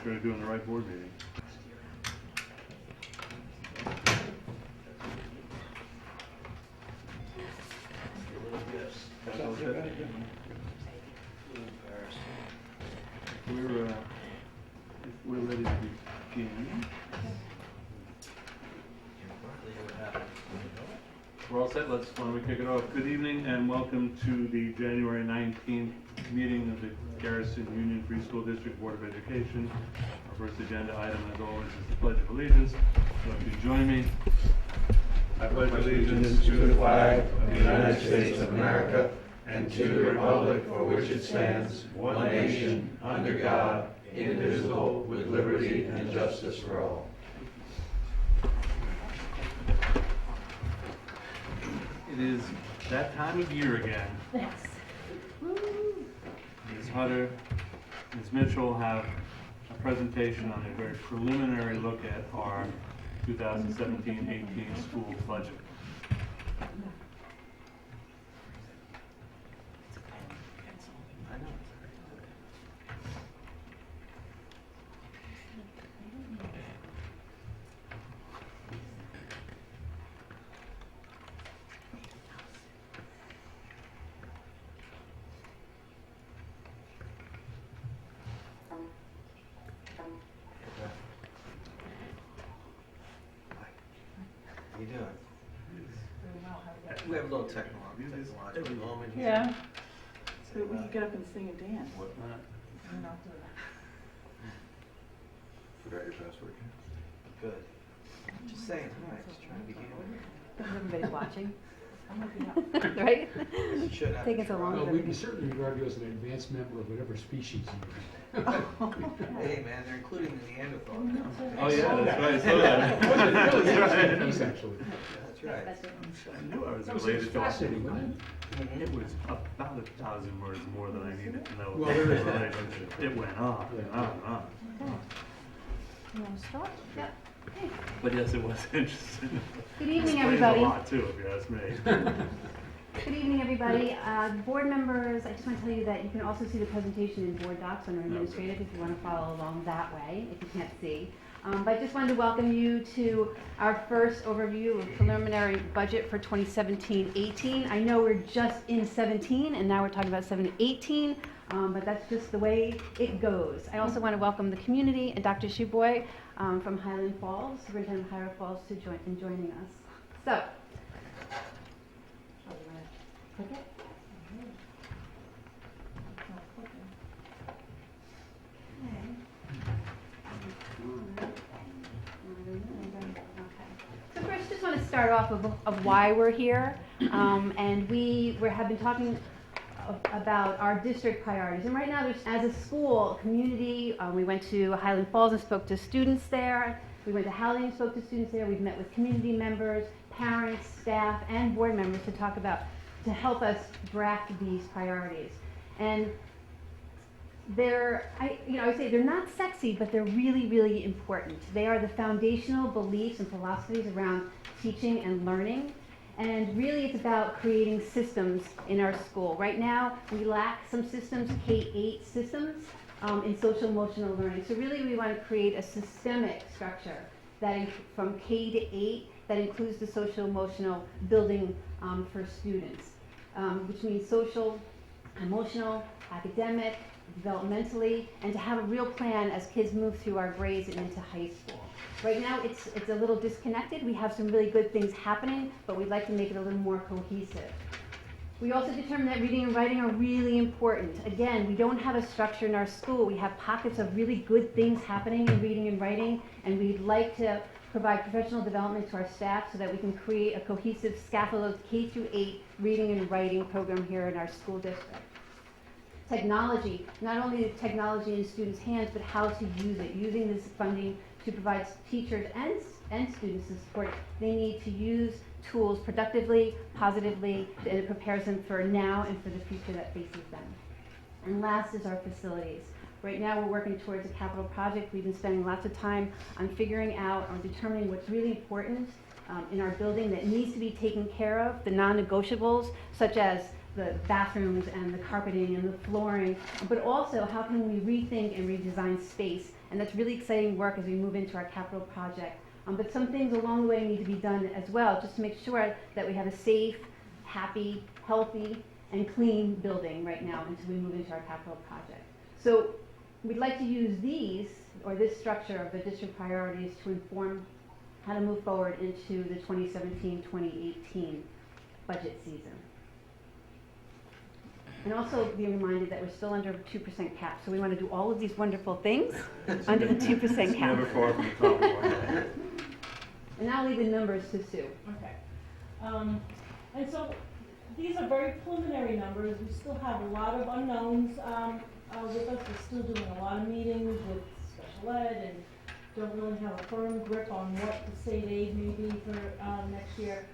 sure you're doing the right board meeting. We're ready to begin. We're all set. Why don't we kick it off? Good evening and welcome to the January 19th meeting of the Garrison Union Free School District Board of Education. Our first agenda item, as always, is the Pledge of Allegiance. So if you join me. I pledge allegiance to the flag of the United States of America and to the republic for which it stands, one nation, under God, indivisible, with liberty and justice for all. It is that time of year again. Yes. Ms. Hutter, Ms. Mitchell have a presentation on a very preliminary look at our 2017-18 school budget. How you doing? We have a little technological moment here. Yeah. So we can get up and sing and dance. What not? We're not doing Forgot your password. Good. Just saying hi, just trying to be here. Everybody's watching, that. I'm looking up. right? You should have. Taking so long. Well, we can certainly regard you as an advanced member of whatever species you are. Hey man, they're including the Neanderthal now. Oh yeah, that's right. I saw that. That's Nice, right. actually. That's right. I knew I was That was related to fascinating, wasn't it? It was about 1,000 words more than I needed to know. Well, there is that. Relationship. It went on and on and on. You want to start? Yep. Okay. But yes, it was interesting. Good evening, Explains everybody. a lot too, if you ask me. Good evening, everybody. Board members, I just want to tell you that you can also see the presentation in board docs under administrative if you want to follow along that way, if you can't see. But I just wanted to welcome you to our first overview of preliminary budget for 2017-18. I know we're just in 17 and now we're talking about 17-18, but that's just the way it goes. I also want to welcome the community and Dr. Shuboy from Highland Falls, Superintendent of Highland Falls, to joining us. So, click it. So first, just want to start off of why we're here, and we have been talking about our district priorities. And right now, there's, as a school community, we went to Highland Falls and spoke to students there. We went to Howley and spoke to students there. We've met with community members, parents, staff, and board members to help us draft these priorities. And I would say they're not sexy, but they're really, really important. They are the foundational beliefs and philosophies around teaching and learning. And really it's about creating systems in our school. Right now, we lack some systems, K-8 systems, in social emotional learning. So really we want to create a systemic structure that from K to 8 that includes the social emotional building for students, which means social, emotional, academic, developmentally, and to have a real plan as kids move through our grades and into high school. Right now it's a little disconnected. We have some really good things happening, but we'd like to make it a little more cohesive. We also determined that reading and writing are really important. Again, we don't have a structure in our school. We have pockets of really good things happening in reading and writing, and we'd like to provide professional development to our staff so that we can create a cohesive scaffold of K through 8 reading and writing program here in our school district. Technology, not only the technology in students' hands, but how to use it, using this funding to provide teachers and students the support they need to use tools productively, positively, and it prepares them for now and for the future that faces them. And last is our facilities. Right now we're working towards a capital project. We've been spending lots of time on figuring out or determining what's really important in our building that needs to be taken care of, the non-negotiables, such as the bathrooms and the carpeting and the flooring, but also how can we rethink and redesign space? And that's really exciting work as we move into our capital project. But some things along the way need to be done as well, just to make sure that we have a safe, happy, healthy, and clean building right now until we move into our capital project. So we'd like to use these, or this structure of the district priorities, to inform how to move forward into the 2017-2018 budget season. And also be reminded that we're still under 2% cap, so we want to do all of these wonderful things under the 2% It's cap. never far from the top of our head. And now I'll leave the numbers to Sue. Okay. And so these are very preliminary numbers. We still have a lot of unknowns with us. We're still doing a lot of meetings with special ed and don't really have a firm grip on what the state aid may be for next year.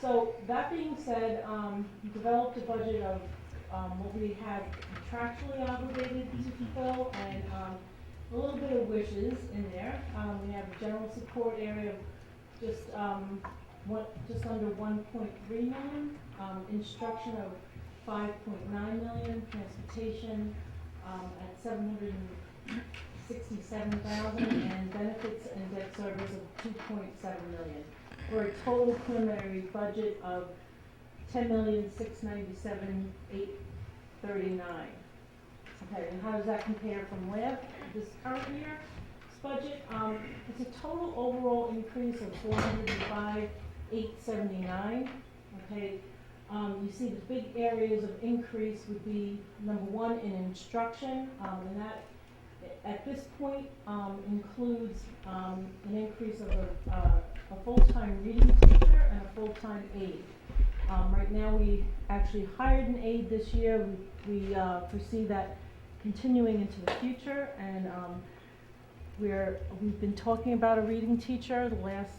So that being said, we developed a budget of what we had contractually obligated to fulfill and a little bit of wishes in there. We have a general support area of just under 1.3 million, instruction of 5.9 million, transportation at 767,000, and benefits and debt service of 2.7 million, for a total preliminary budget of 10,697,839. Okay, and how does that compare from this current year's budget? It's a total overall increase of 405,879. Okay, you see the big areas of increase would be number one in instruction, and that at this point includes an increase of a full-time reading teacher and a full-time aide. Right now, we actually hired an aide this year. We foresee that continuing into the future, and we've been talking about a reading teacher the last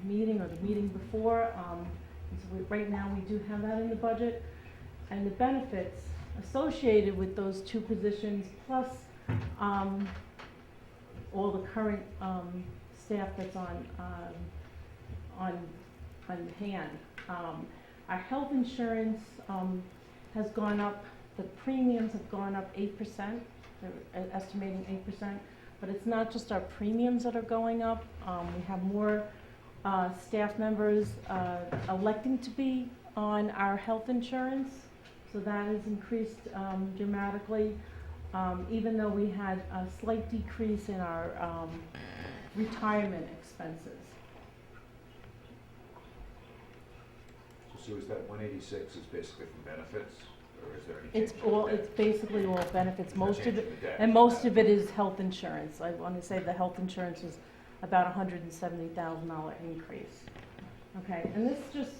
meeting or the meeting before. So right now, we do have that in the budget, and the benefits associated with those two positions, plus all the current staff that's on hand. Our health insurance has gone up. The premiums have gone up 8%. They're estimating 8%. But it's not just our premiums that are going up. We have more staff members electing to be on our health insurance. So that has increased dramatically. Even though we had a slight decrease in our retirement expenses. So is that 186 is basically from benefits, or is there any It's change in all. that? It's basically all benefits. Most change of in it, the debt. and most of it is health insurance. I want to say the health insurance is about $170,000 increase. Okay, and this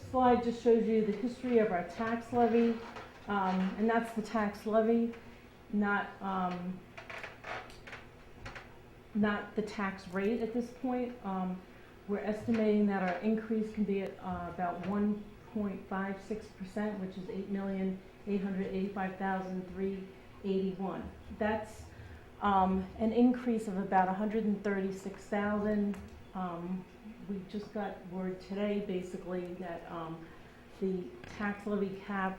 slide just shows you the history of our tax levy, and that's the tax levy, not the tax rate at this point. We're estimating that our increase can be at about 1.56%, which is 8,885,381. That's an increase of about 136,000. We just got word today, basically, that the tax levy cap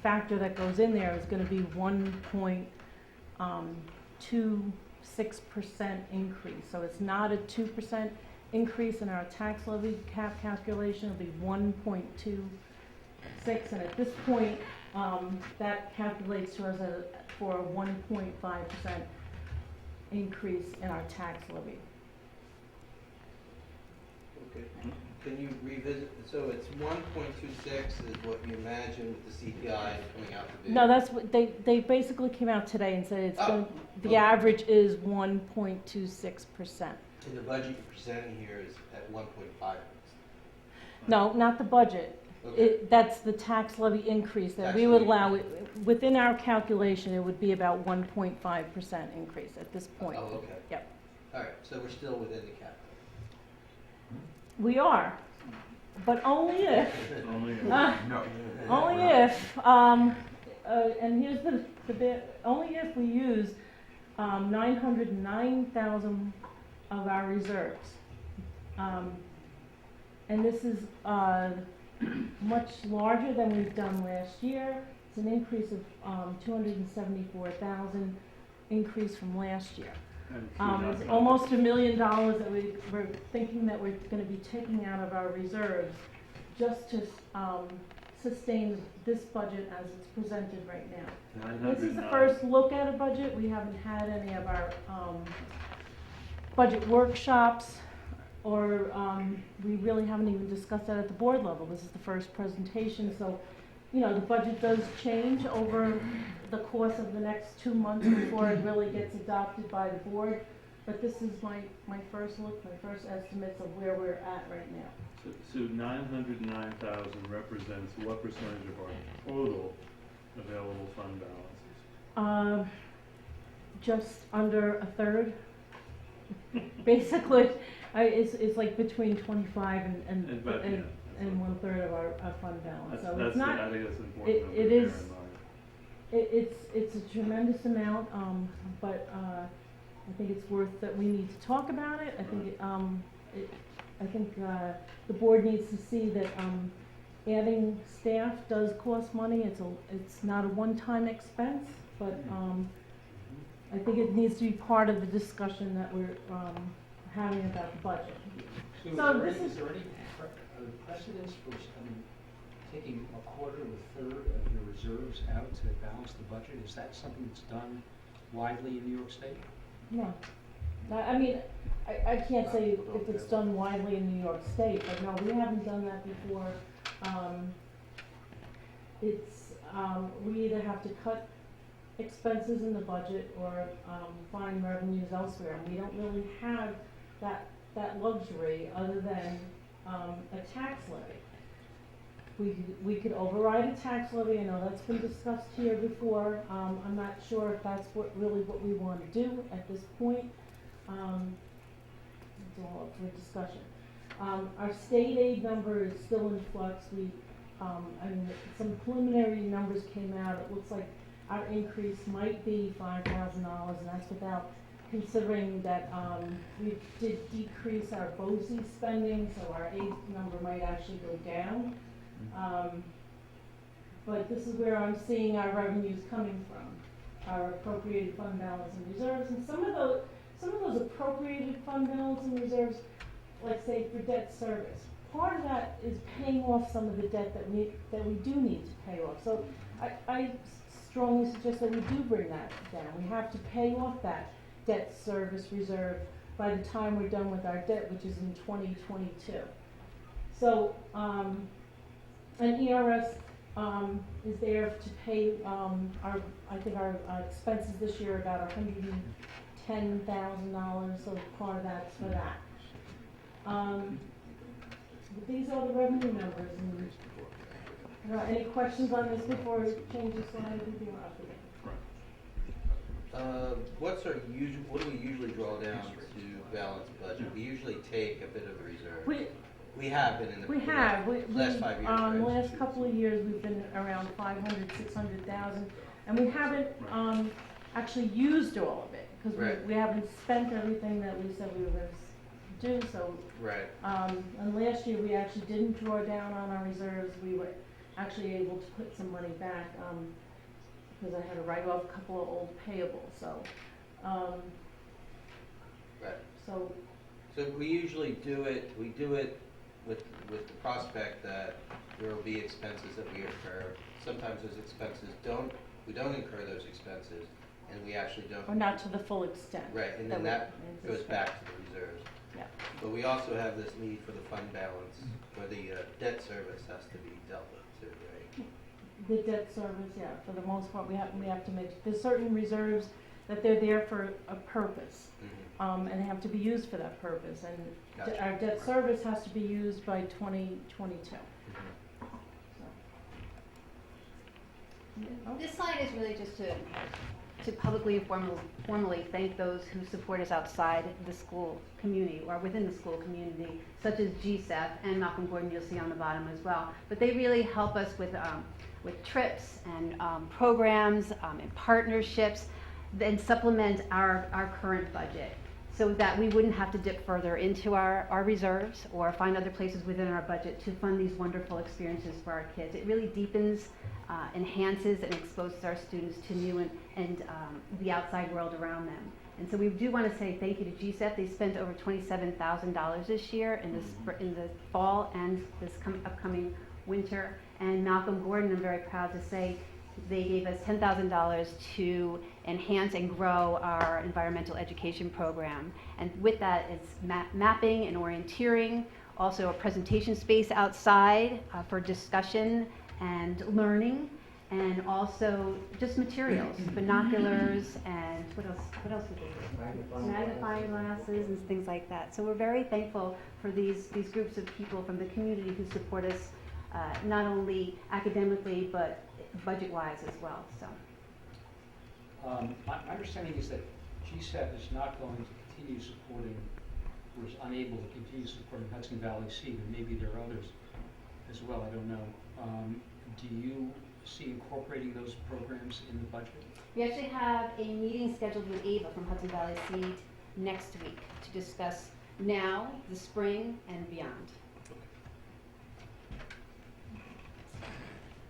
factor that goes in there is going to be 1.26% increase. So it's not a 2% increase in our tax levy cap calculation. It'll be 1.26, and at this point, that calculates to us for a 1.5% increase in our tax levy. Okay, can you revisit, so it's 1.26 is what you imagine with the CPI coming out to be? No, that's what they basically came out today and said it's Oh, the okay. average is 1.26%. And the budget you're presenting here is at 1.5. No, not the budget. Okay, That's the tax levy increase that Tax we would levy. allow. Within our calculation, it would be about 1.5% increase at this point. oh, okay. Yep. All right, so we're still within the cap. We are, but only if. Only Uh, No. Only if, and here's the bit, only if we use 909,000 of our reserves. And this is much larger than we've done last year. It's an increase of, 274,000 increase from last year. It's almost $1 million that we're thinking that we're gonna be taking out of our reserves just to, sustain this budget as it's presented right now. This is the first look at a budget. We haven't had any of our, budget workshops, or, we really haven't even discussed that at the board level. This is the first presentation, so, you know, the budget does change over the course of the next 2 months before it really gets adopted by the board. But this is my first look, my first estimates of where we're at right now. So 909,000 represents what percentage of our total available fund balances? Just under a third. Basically, it's like between 25 and But, yeah, and 1/3 of our fund balance. So that's it's not. I think that's an important it- number it to bear is- in mind. It's a tremendous amount, but I think it's worth that we need to talk about it. I think I think the board needs to see that adding staff does cost money. It's not a one-time expense, but I think it needs to be part of the discussion that we're having about the budget. So is there any precedence for, taking a quarter or a third of your reserves out to balance the budget? Is that something that's done widely in New York State? No. I mean, I can't say if it's done widely in New York State, but no, we haven't done that before. We either have to cut expenses in the budget or find revenues elsewhere. And we don't really have that luxury other than a tax levy. We could override a tax levy. I know that's been discussed here before. I'm not sure if that's really what we want to do at this point. It's all up for discussion. Our state aid number is still in flux. Some preliminary numbers came out. It looks like our increase might be $5,000, and that's without considering that we did decrease our BOSI spending, so our aid number might actually go down. But this is where I'm seeing our revenues coming from, our appropriated fund balance and reserves, and some of those appropriated fund balance and reserves, like say for debt service, part of that is paying off some of the debt that we do need to pay off. So I strongly suggest that we do bring that down. We have to pay off that debt service reserve by the time we're done with our debt, which is in 2022. So, an ERS is there to pay I think our expenses this year are about $110,000, so part of that's for that. But these are the revenue numbers. And, any questions on this before we change the slide? Anything else? What do we usually draw down to balance the budget? We usually take a bit of the reserve. We have been in the last 5 years. The last couple of years, we've been around 500, 600,000, and we haven't actually used all of it because we haven't spent everything that we said we were going to do. So, and last year we actually didn't draw down on our reserves. We were actually able to put some money back because I had to write off a couple of old payables. So, So we usually do it. We do it with the prospect that there will be expenses that we incur. Sometimes those expenses we don't incur those expenses, and we actually don't. Or not to the full extent. Right, and then that goes back to the reserves. Yeah. But we also have this need for the fund balance, where the debt service has to be dealt with too, right? The debt service, yeah, for the most part, we have to make, there's certain reserves that they're there for a purpose. And they have to be used for that purpose, and our debt service has to be used by 2022. This slide is really just to publicly and formally thank those who support us outside the school community or within the school community, such as GSEF and Malcolm Gordon, you'll see on the bottom as well. But they really help us with trips and programs and partnerships and supplement our current budget. so that we wouldn't have to dip further into our reserves or find other places within our budget to fund these wonderful experiences for our kids. It really deepens, enhances, and exposes our students to new and the outside world around them. And so we do want to say thank you to GSEP. They spent over $27,000 this year in the fall and this upcoming winter. And Malcolm Gordon, I'm very proud to say, they gave us $10,000 to enhance and grow our environmental education program. And with that, it's mapping and orienteering, also a presentation space outside for discussion and learning, and also just materials, binoculars, and what else did they do? Magnifying glasses and things like that. So we're very thankful for these groups of people from the community who support us, not only academically, but budget-wise as well, so. My understanding is that GSEP is not going to continue supporting, or is unable to continue supporting Hudson Valley Seed, and maybe there are others as well, I don't know. Do you see incorporating those programs in the budget? We actually have a meeting scheduled with Ava from Hudson Valley Seed next week to discuss now, the spring, and beyond.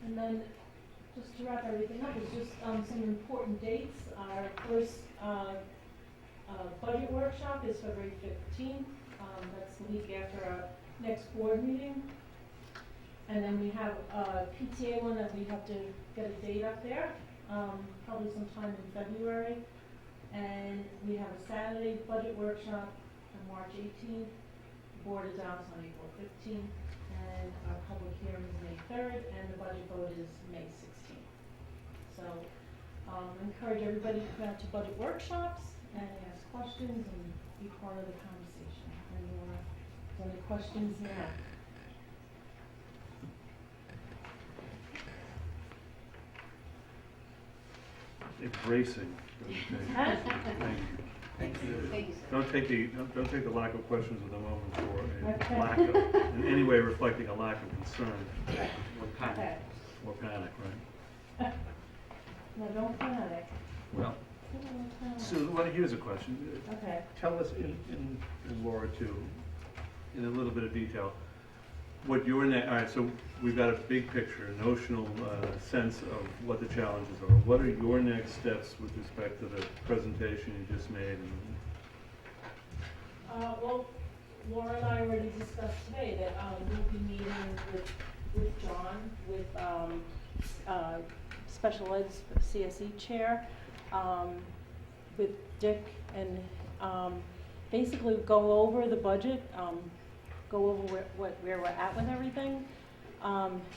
And then, just to wrap everything up, is just some important dates. Our first budget workshop is February 15th. That's the week after our next board meeting. And then we have a PTA one that we have to get a date up there, probably sometime in February. And we have a Saturday budget workshop on March 18th. The board is out on April 15th. And our public hearing is May 3rd, and the budget vote is May 16th. So I encourage everybody to come out to budget workshops and ask questions and be part of the conversation. And if there's any questions now. Embracing presentation. Thank you. Thank you, sir. Don't take the lack of questions of the moment for a Okay. lack of, in any way reflecting a lack of concern or Okay. panic, right? No, don't panic. Well, Don't panic. Sue, here's a question. Okay. Tell us in Laura too, in a little bit of detail, what your all right, so we've got a big picture, a notional sense of what the challenges are. What are your next steps with respect to the presentation you just made? Well, Laura and I already discussed today that we'll be meeting with John, with special ed's CSE chair, with Dick, and basically go over the budget, go over where we're at with everything,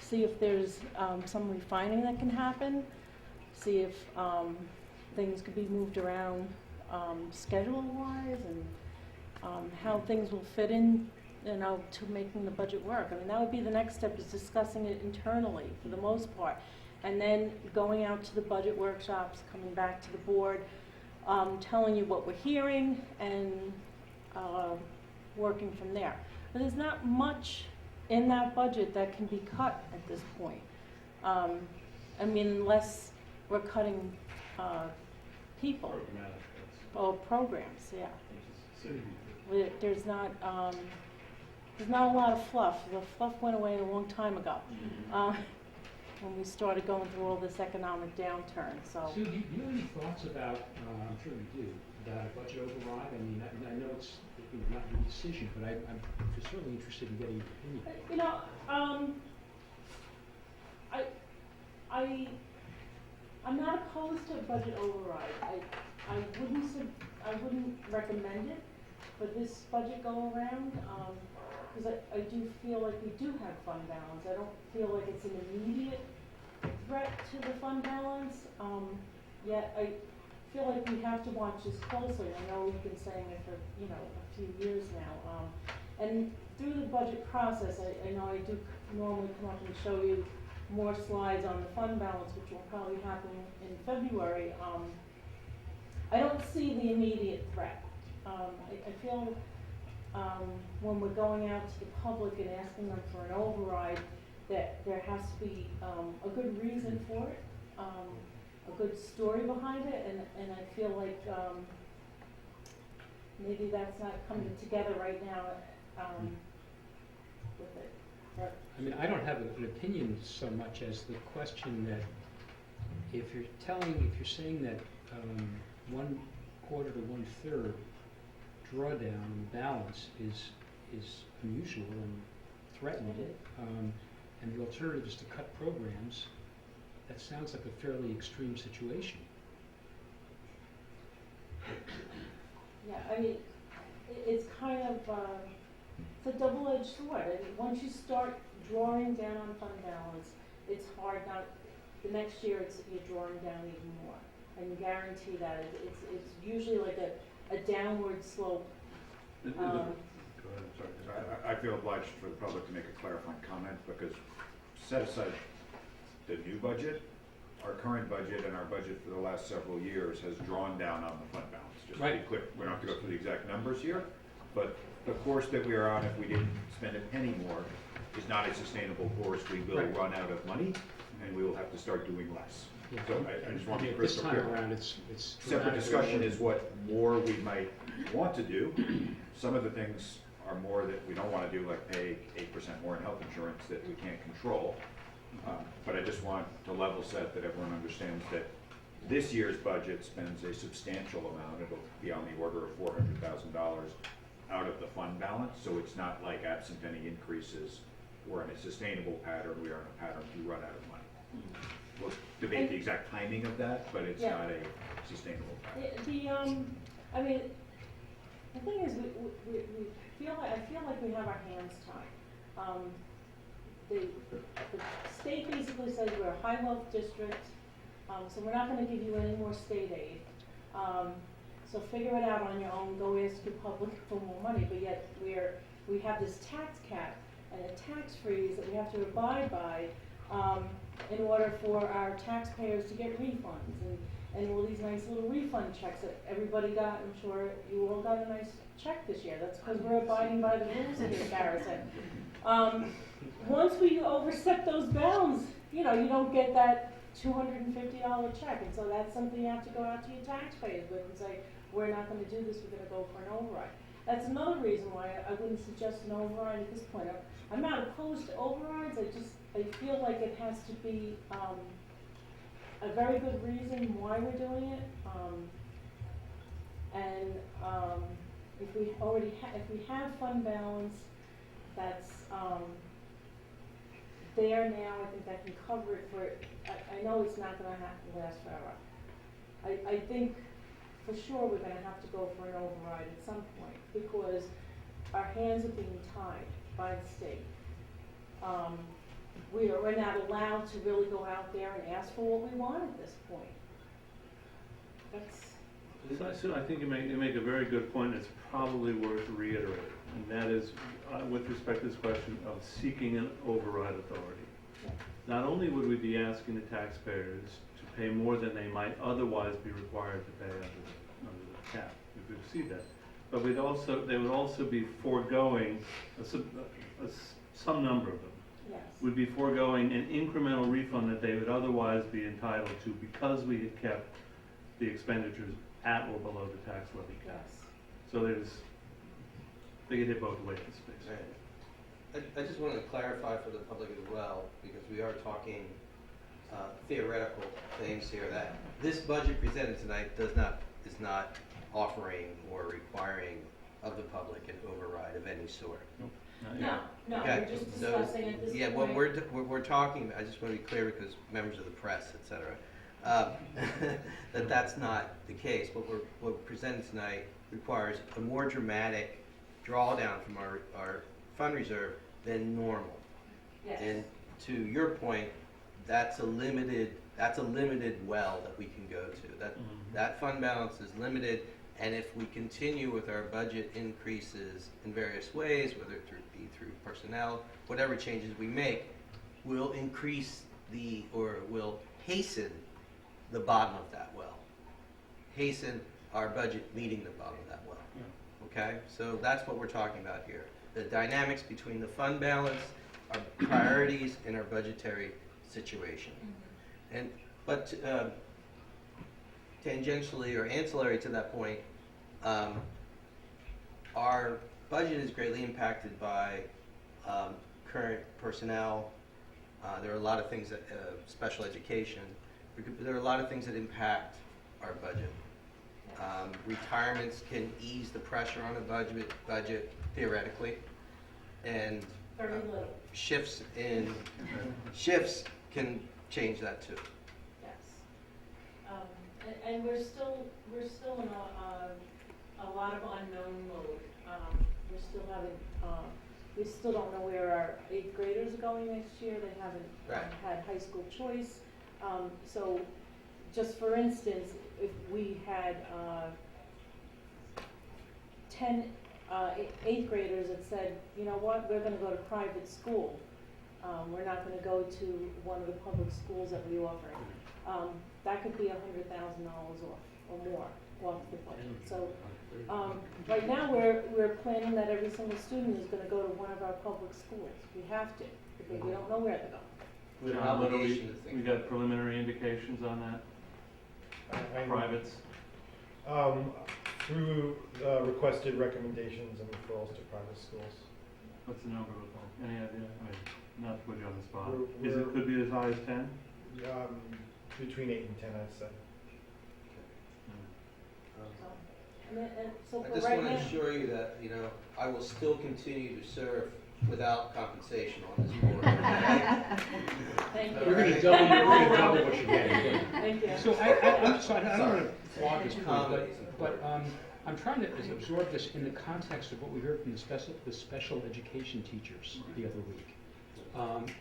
see if there's some refining that can happen, see if things could be moved around schedule-wise, and how things will fit in, to making the budget work. I mean, that would be the next step, is discussing it internally for the most part, and then going out to the budget workshops, coming back to the board, telling you what we're hearing, and working from there. But there's not much in that budget that can be cut at this point. I mean, unless we're cutting people or programs, yeah. There's not a lot of fluff. The fluff went away a long time ago when we started going through all this economic downturn. So, Sue, do you have any thoughts about, I'm sure we do, about a budget override? I mean, I know it's not your decision, but I'm certainly interested in getting your opinion. I'm not opposed to a budget override. I wouldn't recommend it for this budget go around, because I do feel like we do have fund balance. I don't feel like it's an immediate threat to the fund balance, yet I feel like we have to watch this closely. I know we've been saying it for, a few years now. And through the budget process, I know I do normally come up and show you more slides on the fund balance, which will probably happen in February. I don't see the immediate threat. I feel when we're going out to the public and asking them for an override, that there has to be a good reason for it, a good story behind it, and I feel like maybe that's not coming together right now, with it. Or- I mean, I don't have an opinion so much as the question that if you're saying that 1/4 to 1/3 drawdown in balance is unusual and threatening, and the alternative is to cut programs, that sounds like a fairly extreme situation. Yeah, I mean, it's kind of, it's a double-edged sword. I mean, once you start drawing down on fund balance, it's hard not, the next year you're drawing down even more. I can guarantee that. It's usually like a downward slope. Go ahead, sorry. I feel obliged for the public to make a clarifying comment, because set aside the new budget, our current budget and our budget for the last several years has drawn down on the fund balance. Just to be Right. clear, we don't have to go through the exact numbers here, but the course that we are on, if we didn't spend a penny more, is not a sustainable course. We will Right. run out of money, and we will have to start doing less. Yeah. So I just want to be This crystal time clear. around, it's Separate dramatically discussion more. is what more we might want to do. Some of the things are more that we don't want to do, like pay 8% more in health insurance that we can't control. But I just want to level set that everyone understands that this year's budget spends a substantial amount, it'll be on the order of $400,000 out of the fund balance, so it's not like absent any increases, we're in a sustainable pattern, we are in a pattern to run out of money. We'll debate the exact timing of that, but it's Yeah. not a sustainable pattern. I mean, the thing is, I feel like we have our hands tied. The state basically says we're a high wealth district, so we're not gonna give you any more state aid. So figure it out on your own, go ask your public for more money, but yet we have this tax cap and a tax freeze that we have to abide by, in order for our taxpayers to get refunds and all these nice little refund checks that everybody got. I'm sure you all got a nice check this year. That's because we're abiding by the rules here, Garrison. Once we overstep those bounds, you don't get that $250 check, and so that's something you have to go out to your taxpayers with and say, we're not gonna do this, we're gonna go for an override. That's another reason why I wouldn't suggest an override at this point. I'm not opposed to overrides, I feel like it has to be, a very good reason why we're doing it. If we have fund balance that's, there now, I think that can cover it for, I know it's not gonna last forever. I think for sure we're gonna have to go for an override at some point, because our hands are being tied by the state. We're not allowed to really go out there and ask for what we want at this point. So I think you make a very good point. It's probably worth reiterating, and that is with respect to this question of seeking an override authority. Yeah. Not only would we be asking the taxpayers to pay more than they might otherwise be required to pay under the cap, if we exceed that, but they would also be foregoing some number of them. Yes. Would be foregoing an incremental refund that they would otherwise be entitled to because we had kept the expenditures at or below the tax levy cap. Yes. So they get hit both ways, basically. Right. I just want to clarify for the public as well, because we are talking theoretical things here, that this budget presented tonight is not offering or requiring of the public an override of any sort. No, Okay, we're just so, discussing at this point. yeah, what we're talking, I just want to be clear because members of the press, et cetera, that's not the case. What presented tonight requires a more dramatic drawdown from our fund reserve than normal. Yes. And to your point, that's a limited well that we can go to. That fund balance is limited, and if we continue with our budget increases in various ways, whether it be through personnel, whatever changes we make, will increase will hasten the bottom of that well. Hasten our budget meeting the bottom of that well. Okay? So that's what we're talking about here. The dynamics between the fund balance, our priorities, and our budgetary situation. But tangentially or ancillary to that point, our budget is greatly impacted by current personnel. There are a lot of things that, special education, there are a lot of things that impact our budget. Retirements can ease the pressure on the budget theoretically, and Very little, shifts can change that too. yes. And we're still in a lot of unknown mode. We're still having, we still don't know where our 8th graders are going next year. They haven't Right. had high school choice. So just for instance, if we had 10 8th graders that said, you know what, we're going to go to private school. We're not going to go to one of the public schools that we offer. That could be $100,000 off or more off the budget. So right now we're planning that every single student is going to go to one of our public schools. We have to, because we don't know where to go. We have an John, what do obligation to think. we got preliminary indications on that? Privates? Through requested recommendations and referrals to private schools. What's the number look like? Any idea? I mean, not to put you on the spot. We're- Could be as high as 10? Between 8 and 10, I'd say. So I for just right want to now, assure you that, you know, I will still continue to serve without compensation on this board. thank We're you. gonna double what you're getting. Thank you. So I'm sorry, I don't want to flog this point, Comedy. but I'm trying to absorb this in the context of what we heard from the special education teachers the other week.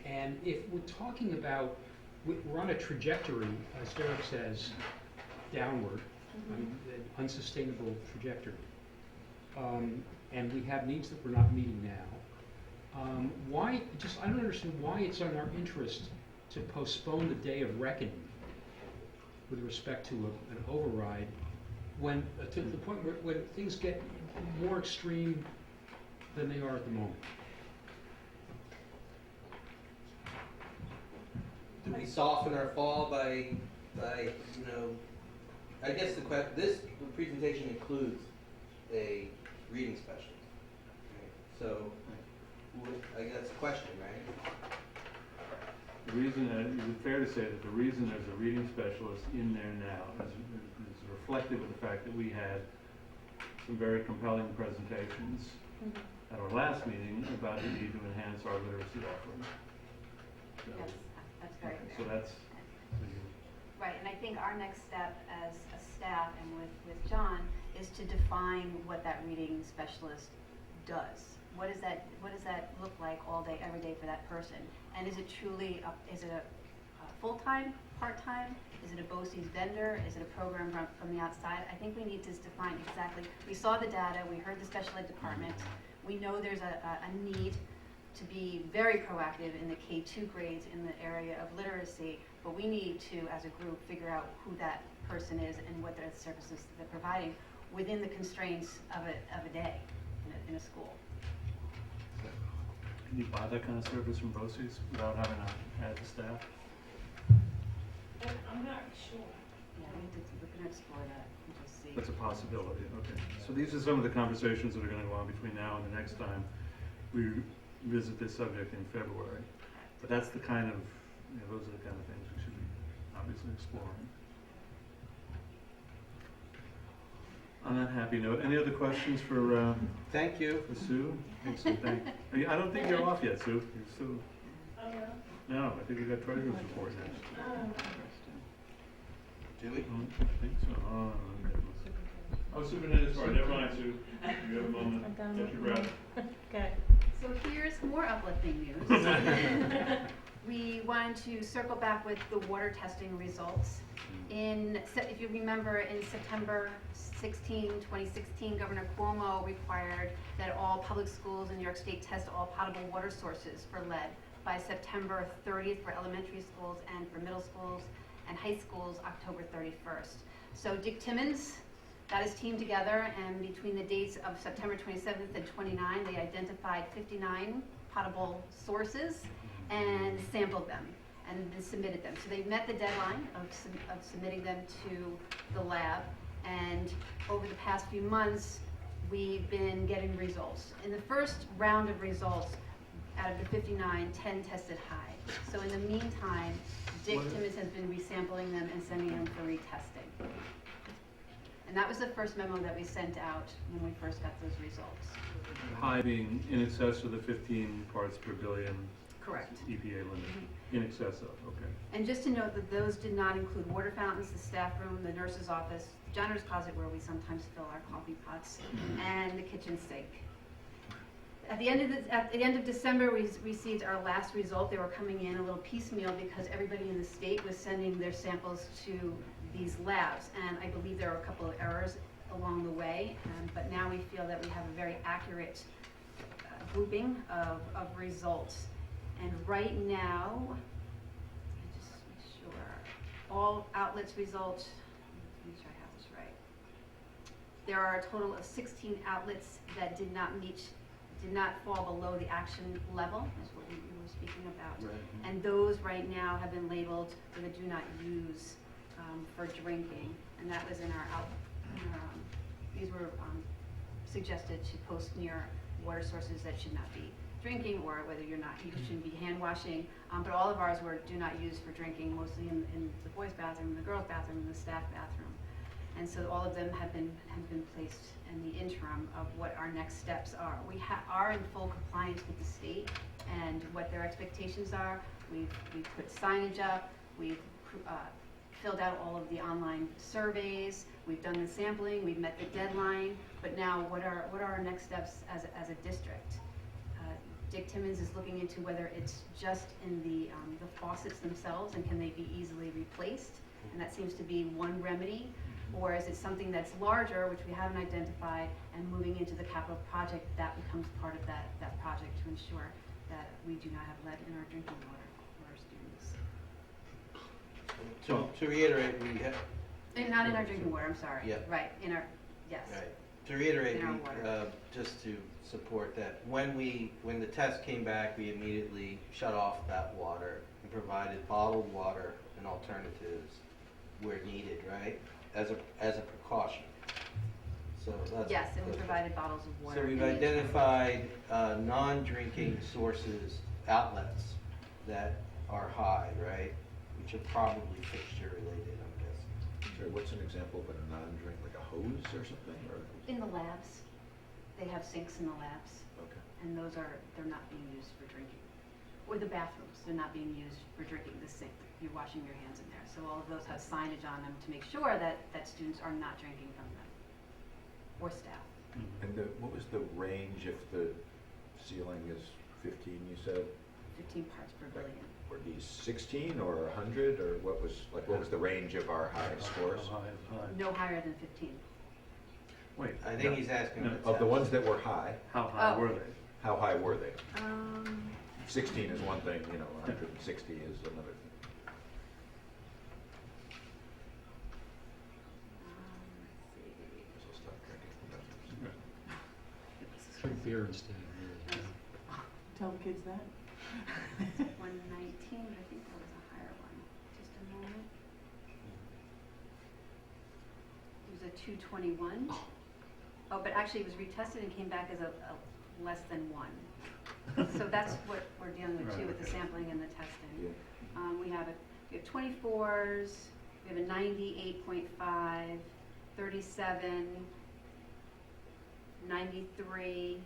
And if we're talking about, we're on a trajectory, as Derek says, downward, an unsustainable trajectory. And we have needs that we're not meeting now. I don't understand why it's in our interest to postpone the day of reckoning with respect to an override when, to the point where when things get more extreme than they are at the moment. Do we soften our fall by, you know, I guess the presentation includes a reading specialist. So, I guess that's the question, right? The reason, is it fair to say that the reason there's a reading specialist in there now is reflective of the fact that we had some very compelling presentations at our last meeting about the need to enhance our literacy offering. So, Yes, that's very okay, fair. so that's, Right, and I think our next step as a staff and with John is to define what that reading specialist does. What does that look like all day, every day for that person? And is it truly, is it a full-time, part-time? Is it a BOCES vendor? Is it a program from the outside? I think we need to define exactly. We saw the data, we heard the special ed department. We know there's a need to be very proactive in the K-2 grades in the area of literacy, but we need to, as a group, figure out who that person is and what their services they're providing within the constraints of a day in a school. can you buy that kind of service from BOCES without having to add the staff? I'm not sure. Yeah, we're going to explore that and just see. That's a possibility, okay. So these are some of the conversations that are gonna go on between now and the next time we visit this subject in February. But that's the kind of, those are the kind of things we should be obviously exploring. On that happy note, any other questions for Thank you. Sue? Thanks, Sue. I don't think you're off yet, Sue. You're still, Oh, yeah. no, I think we got treasurer's report next. Do we? I think so. Oh, goodness. Oh, superintendent's report. Never mind, Sue. You have a moment. Get your breath. Okay. So here's more uplifting news. We wanted to circle back with the water testing results. If you remember, in September 2016, Governor Cuomo required that all public schools in New York State test all potable water sources for lead by September 30th for elementary schools, and for middle schools and high schools, October 31st. So Dick Timmons got his team together, and between the dates of September 27th and 29th, they identified 59 potable sources and sampled them and then submitted them. So they met the deadline of submitting them to the lab, and over the past few months, we've been getting results. In the first round of results, out of the 59, 10 tested high. So in the meantime, Dick Timmons has been resampling them and sending them for retesting. And that was the first memo that we sent out when we first got those results. High being in excess of the 15 parts per billion Correct. EPA limit, in excess of, okay. And just to note that those did not include water fountains, the staff room, the nurse's office, the janitor's closet where we sometimes fill our coffee pots, and the kitchen sink. At the end of December, we received our last result. They were coming in a little piecemeal because everybody in the state was sending their samples to these labs, and I believe there were a couple of errors along the way, but now we feel that we have a very accurate grouping of results. And right now, let me just make sure, all outlets results, let me make sure I have this right. There are a total of 16 outlets that did not fall below the action level, is what we were speaking about. Right. And those right now have been labeled with a do not use for drinking. And that was in our these were suggested to post near water sources that should not be drinking, or whether you shouldn't be hand washing. But all of ours were do not use for drinking, mostly in the boys' bathroom, the girls' bathroom, and the staff bathroom. And so all of them have been placed in the interim of what our next steps are. We are in full compliance with the state and what their expectations are. We've put signage up. We've filled out all of the online surveys. We've done the sampling. We've met the deadline. But now, what are our next steps as a district? Dick Timmons is looking into whether it's just in the faucets themselves and can they be easily replaced, and that seems to be one remedy, or is it something that's larger, which we haven't identified, and moving into the capital project, that becomes part of that project to ensure that we do not have lead in our drinking water for our students. To reiterate, we have. And not in our drinking water, I'm sorry. Yeah. Right, in our, yes. Right. To reiterate, In our water. just to support that, when the test came back, we immediately shut off that water and provided bottled water and alternatives where needed, right? As a precaution. So that's. Yes, and we provided bottles of water. So we've in each identified non-drinking sources, outlets that are high, right? Which are probably fixture related, I'm guessing. Sorry, what's an example of a non-drink, like a hose or something, or? In the labs. They have sinks in the labs, Okay. and they're not being used for drinking. Or the bathrooms, they're not being used for drinking, the sink, you're washing your hands in there. So all of those have signage on them to make sure that students are not drinking from them, or staff. And what was the range if the ceiling is 15, you said? 15 parts per billion. Were these 16 or 100, or what was the range of our highest scores? How high is high? No higher than 15. Wait, I think he's asking. No. Of the ones that were high, how high Oh. were they? how high were they? 16 is one thing, 160 is another thing. Let's see. So stop drinking. Drink beer instead. Tell the kids that. 119, but I think that was a higher one. Just a moment. It was a 221. Oh, but actually it was retested and came back as a less than 1. So that's what we're dealing with too, with the sampling and the testing. Yeah. We have 24s, we have a 98.5, 37, 93,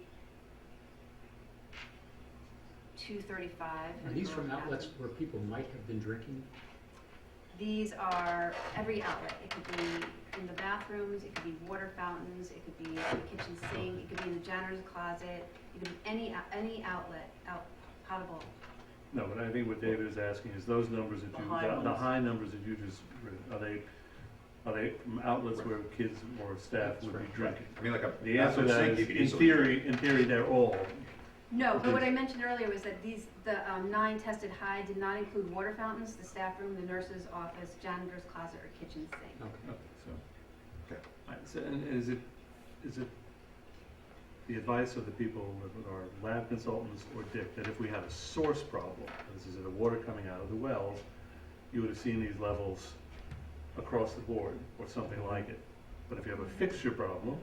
235. Are these from outlets where people might have been drinking? These are every outlet. It could be in the bathrooms, it could be water fountains, it could be in the kitchen sink, it could be in the janitor's closet, it could be any outlet, potable. No, but I think what David is asking is those numbers that The high the ones. high numbers that you just read, are they from outlets where kids or staff would be drinking? I mean, like a The answer to that bathroom is, sink, you could in easily. theory, they're all. No, but what I mentioned earlier was that the 9 tested high did not include water fountains, the staff room, the nurse's office, janitor's closet, or kitchen sink. Okay. So, Okay. so, and is it the advice of the people that are lab consultants or Dick, that if we have a source problem, this is the water coming out of the wells, you would have seen these levels across the board or something like it. But if you have a fixture problem,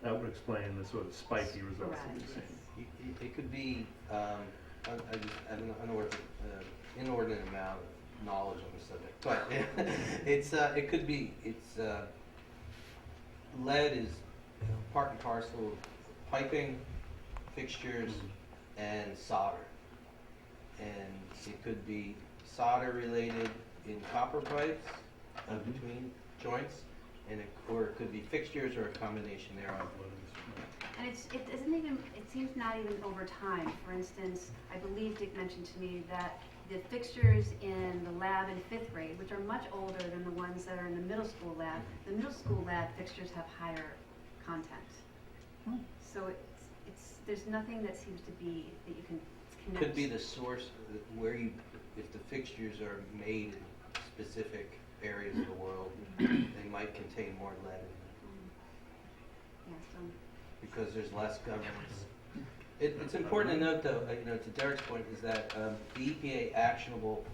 that would explain the sort of spiky results that we've seen. It could be, I just have an inordinate amount of knowledge on the subject, but it could be, lead is part and parcel of piping, fixtures, and solder. And it could be solder related in copper pipes between joints, or it could be fixtures or a combination thereof. And it isn't even, it seems not even over time. For instance, I believe Dick mentioned to me that the fixtures in the lab in 5th grade, which are much older than the ones that are in the middle school lab, the middle school lab fixtures have higher content. So there's nothing that seems to be, that you can connect. Could be the source where if the fixtures are made in specific areas of the world, they might contain more lead in them. Yeah, because there's less governance. It's important to note, though, to Derek's point, is that the EPA actionable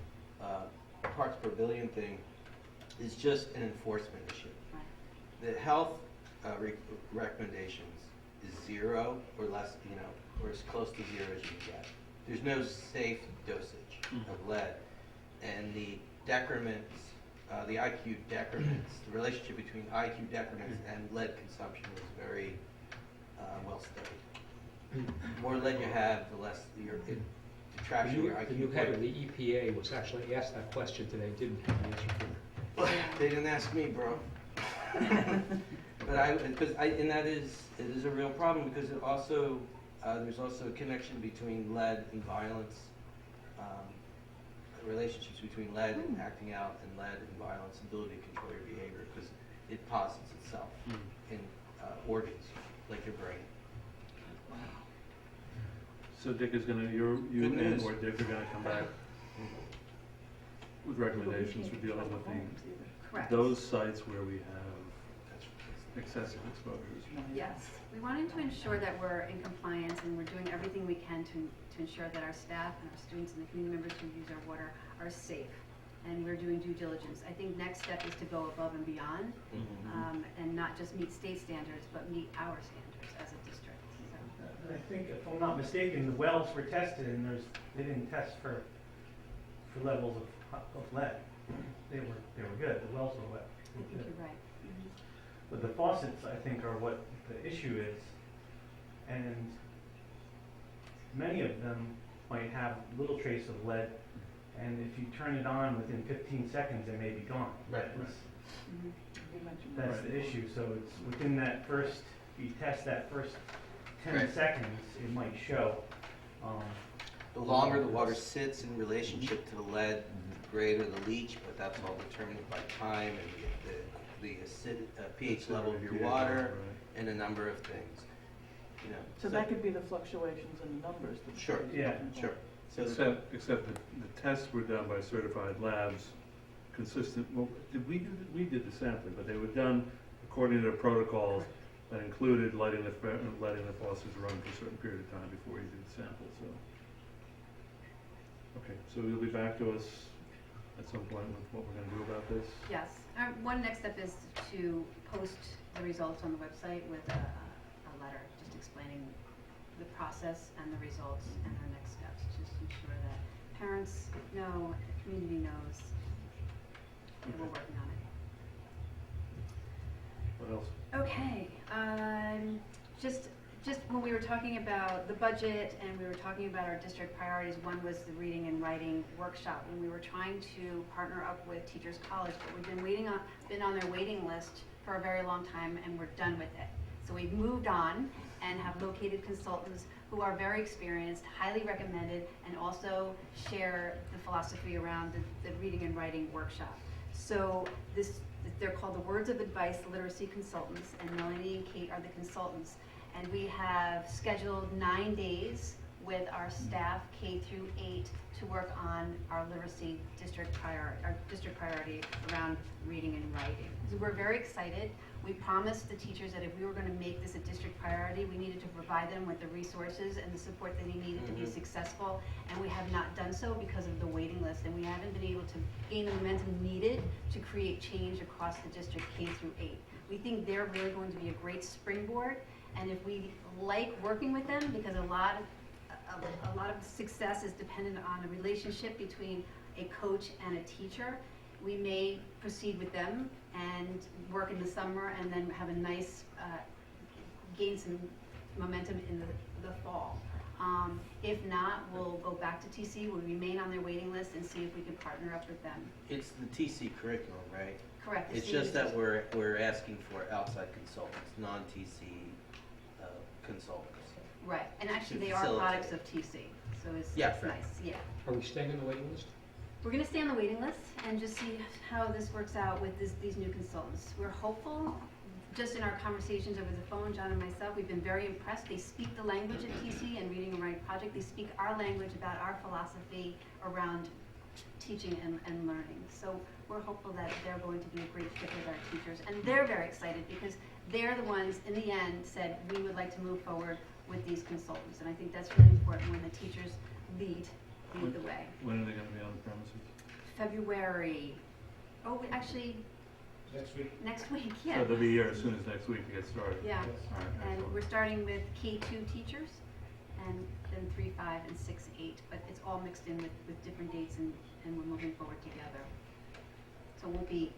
parts per billion thing is just an enforcement issue. The health recommendations is 0 or less, or as close to 0 as you can get. There's no safe dosage of lead, and the decrements, the IQ decrements, the relationship between IQ decrements and lead consumption was very well studied. The more lead you have, the less it detracts your IQ. The new head of the EPA was actually asked that question today, didn't have an answer for it. They didn't ask me, bro. But and that is, it is a real problem because it also, there's also a connection between lead and violence, relationships between lead and acting out and lead and violence, ability to control your behavior, because it posits itself in organs like your brain. So Dick is gonna, you and or Dick are gonna come back with recommendations for dealing with correct. those sites where we have excessive exposures. Yes, we wanted to ensure that we're in compliance and we're doing everything we can to ensure that our staff and our students and the community members who use our water are safe. And we're doing due diligence. I think next step is to go above and beyond, and not just meet state standards, but meet our standards as a district. So. I think, if I'm not mistaken, the wells were tested and they didn't test for levels of lead. They were good. The wells were wet. I think you're right. But the faucets, I think, are what the issue is, and many of them might have little trace of lead, and if you turn it on within 15 seconds, it may be gone. Right. That's the issue. So it's within that first, you test that first 10 Right. seconds, it might show. The longer the water sits in relationship to the lead, the greater the leach, but that's all determined by time and the pH level of your water and a number of things. So that could be the fluctuations in the numbers. that Sure. you're Yeah. talking about. Sure. So Except the tests were done by certified labs, consistent, well, we did the sampling, but they were done according to the protocols that included letting the faucets run for a certain period of time before you did the sample, so. Okay, so you'll be back to us at some point with what we're gonna do about this? Yes. One next step is to post the results on the website with a letter, just explaining the process and the results and our next steps, just to ensure that parents know, the community knows that we're working on it. What else? Okay, just when we were talking about the budget and we were talking about our district priorities, one was the reading and writing workshop, and we were trying to partner up with Teachers College, but we've been on their waiting list for a very long time, and we're done with it. So we've moved on and have located consultants who are very experienced, highly recommended, and also share the philosophy around the reading and writing workshop. So they're called the Words of Advice Literacy Consultants, and Melanie and Kate are the consultants. And we have scheduled 9 days with our staff, K through 8, to work on our literacy district priority around reading and writing. So we're very excited. We promised the teachers that if we were going to make this a district priority, we needed to provide them with the resources and the support that they needed to be successful. And we have not done so because of the waiting list, and we haven't been able to gain the momentum needed to create change across the district K through 8. We think they're really going to be a great springboard, And if we like working with them, because a lot of success is dependent on a relationship between a coach and a teacher, we may proceed with them and work in the summer and then have a nice, gain some momentum in the fall. If not, we'll go back to TC, we'll remain on their waiting list and see if we can partner up with them. It's the TC curriculum, right? Correct. It's just that we're asking for outside consultants, non-TC consultants. Right, and actually to they are facilitate. products of TC, so it's Yeah, it's right. nice, yeah. Are we staying on the waiting list? We're gonna stay on the waiting list and just see how this works out with these new consultants. We're hopeful, just in our conversations over the phone, John and myself, we've been very impressed. They speak the language of TC and Reading and Writing Project. They speak our language about our philosophy around teaching and learning. So we're hopeful that they're going to be a great fit with our teachers. And they're very excited because they're the ones, in the end, said we would like to move forward with these consultants. And I think that's really important when the teachers lead the way. When are they gonna be on the premises? February, actually, Next week. next week, yeah. So they'll be here as soon as next week to get started. Yeah, All right, and excellent. we're starting with K2 teachers, and then 3, 5, and 6, 8, but it's all mixed in with different dates, and we're moving forward together. So it won't be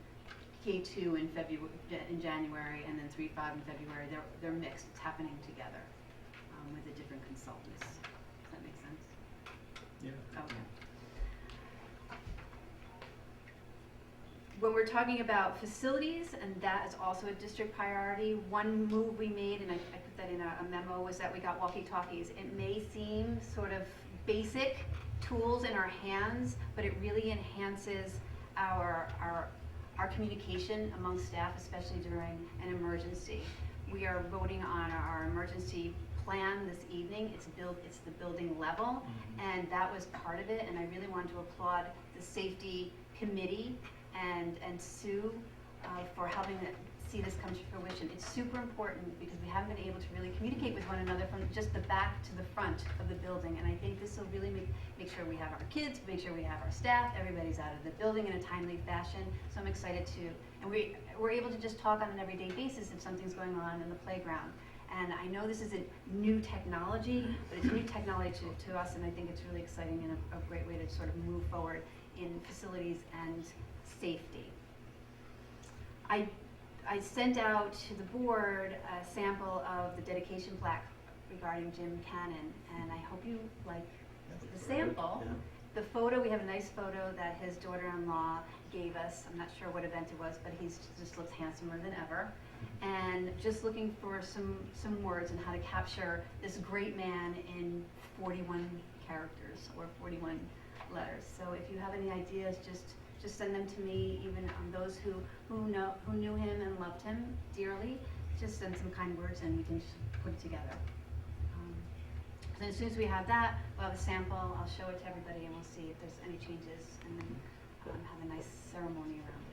K2 in January, and then 3, 5 in February. They're mixed. It's happening together with the different consultants. Does that make sense? Yeah. Okay. When we're talking about facilities, and that is also a district priority, one move we made, and I put that in a memo, was that we got walkie-talkies. It may seem sort of basic tools in our hands, but it really enhances our communication among staff, especially during an emergency. We are voting on our emergency plan this evening. It's the building level, and that was part of it, and I really wanted to applaud the safety committee and Sue for helping see this come to fruition. It's super important because we haven't been able to really communicate with one another from just the back to the front of the building, and I think this will really make sure we have our kids, make sure we have our staff, everybody's out of the building in a timely fashion. So I'm excited to, and we're able to just talk on an everyday basis if something's going on in the playground. And I know this isn't new technology, but it's new technology to us, and I think it's really exciting and a great way to sort of move forward in facilities and safety. I sent out to the board a sample of the dedication plaque regarding Jim Cannon, and I hope you like the sample. Yeah. The photo, we have a nice photo that his daughter-in-law gave us. I'm not sure what event it was, but he just looks handsomer than ever. And just looking for some words on how to capture this great man in 41 characters or 41 letters. So if you have any ideas, just send them to me, even those who knew him and loved him dearly. Just send some kind words and we can just put it together. And as soon as we have that, we'll have a sample. I'll show it to everybody and we'll see if there's any changes, and then have a nice ceremony around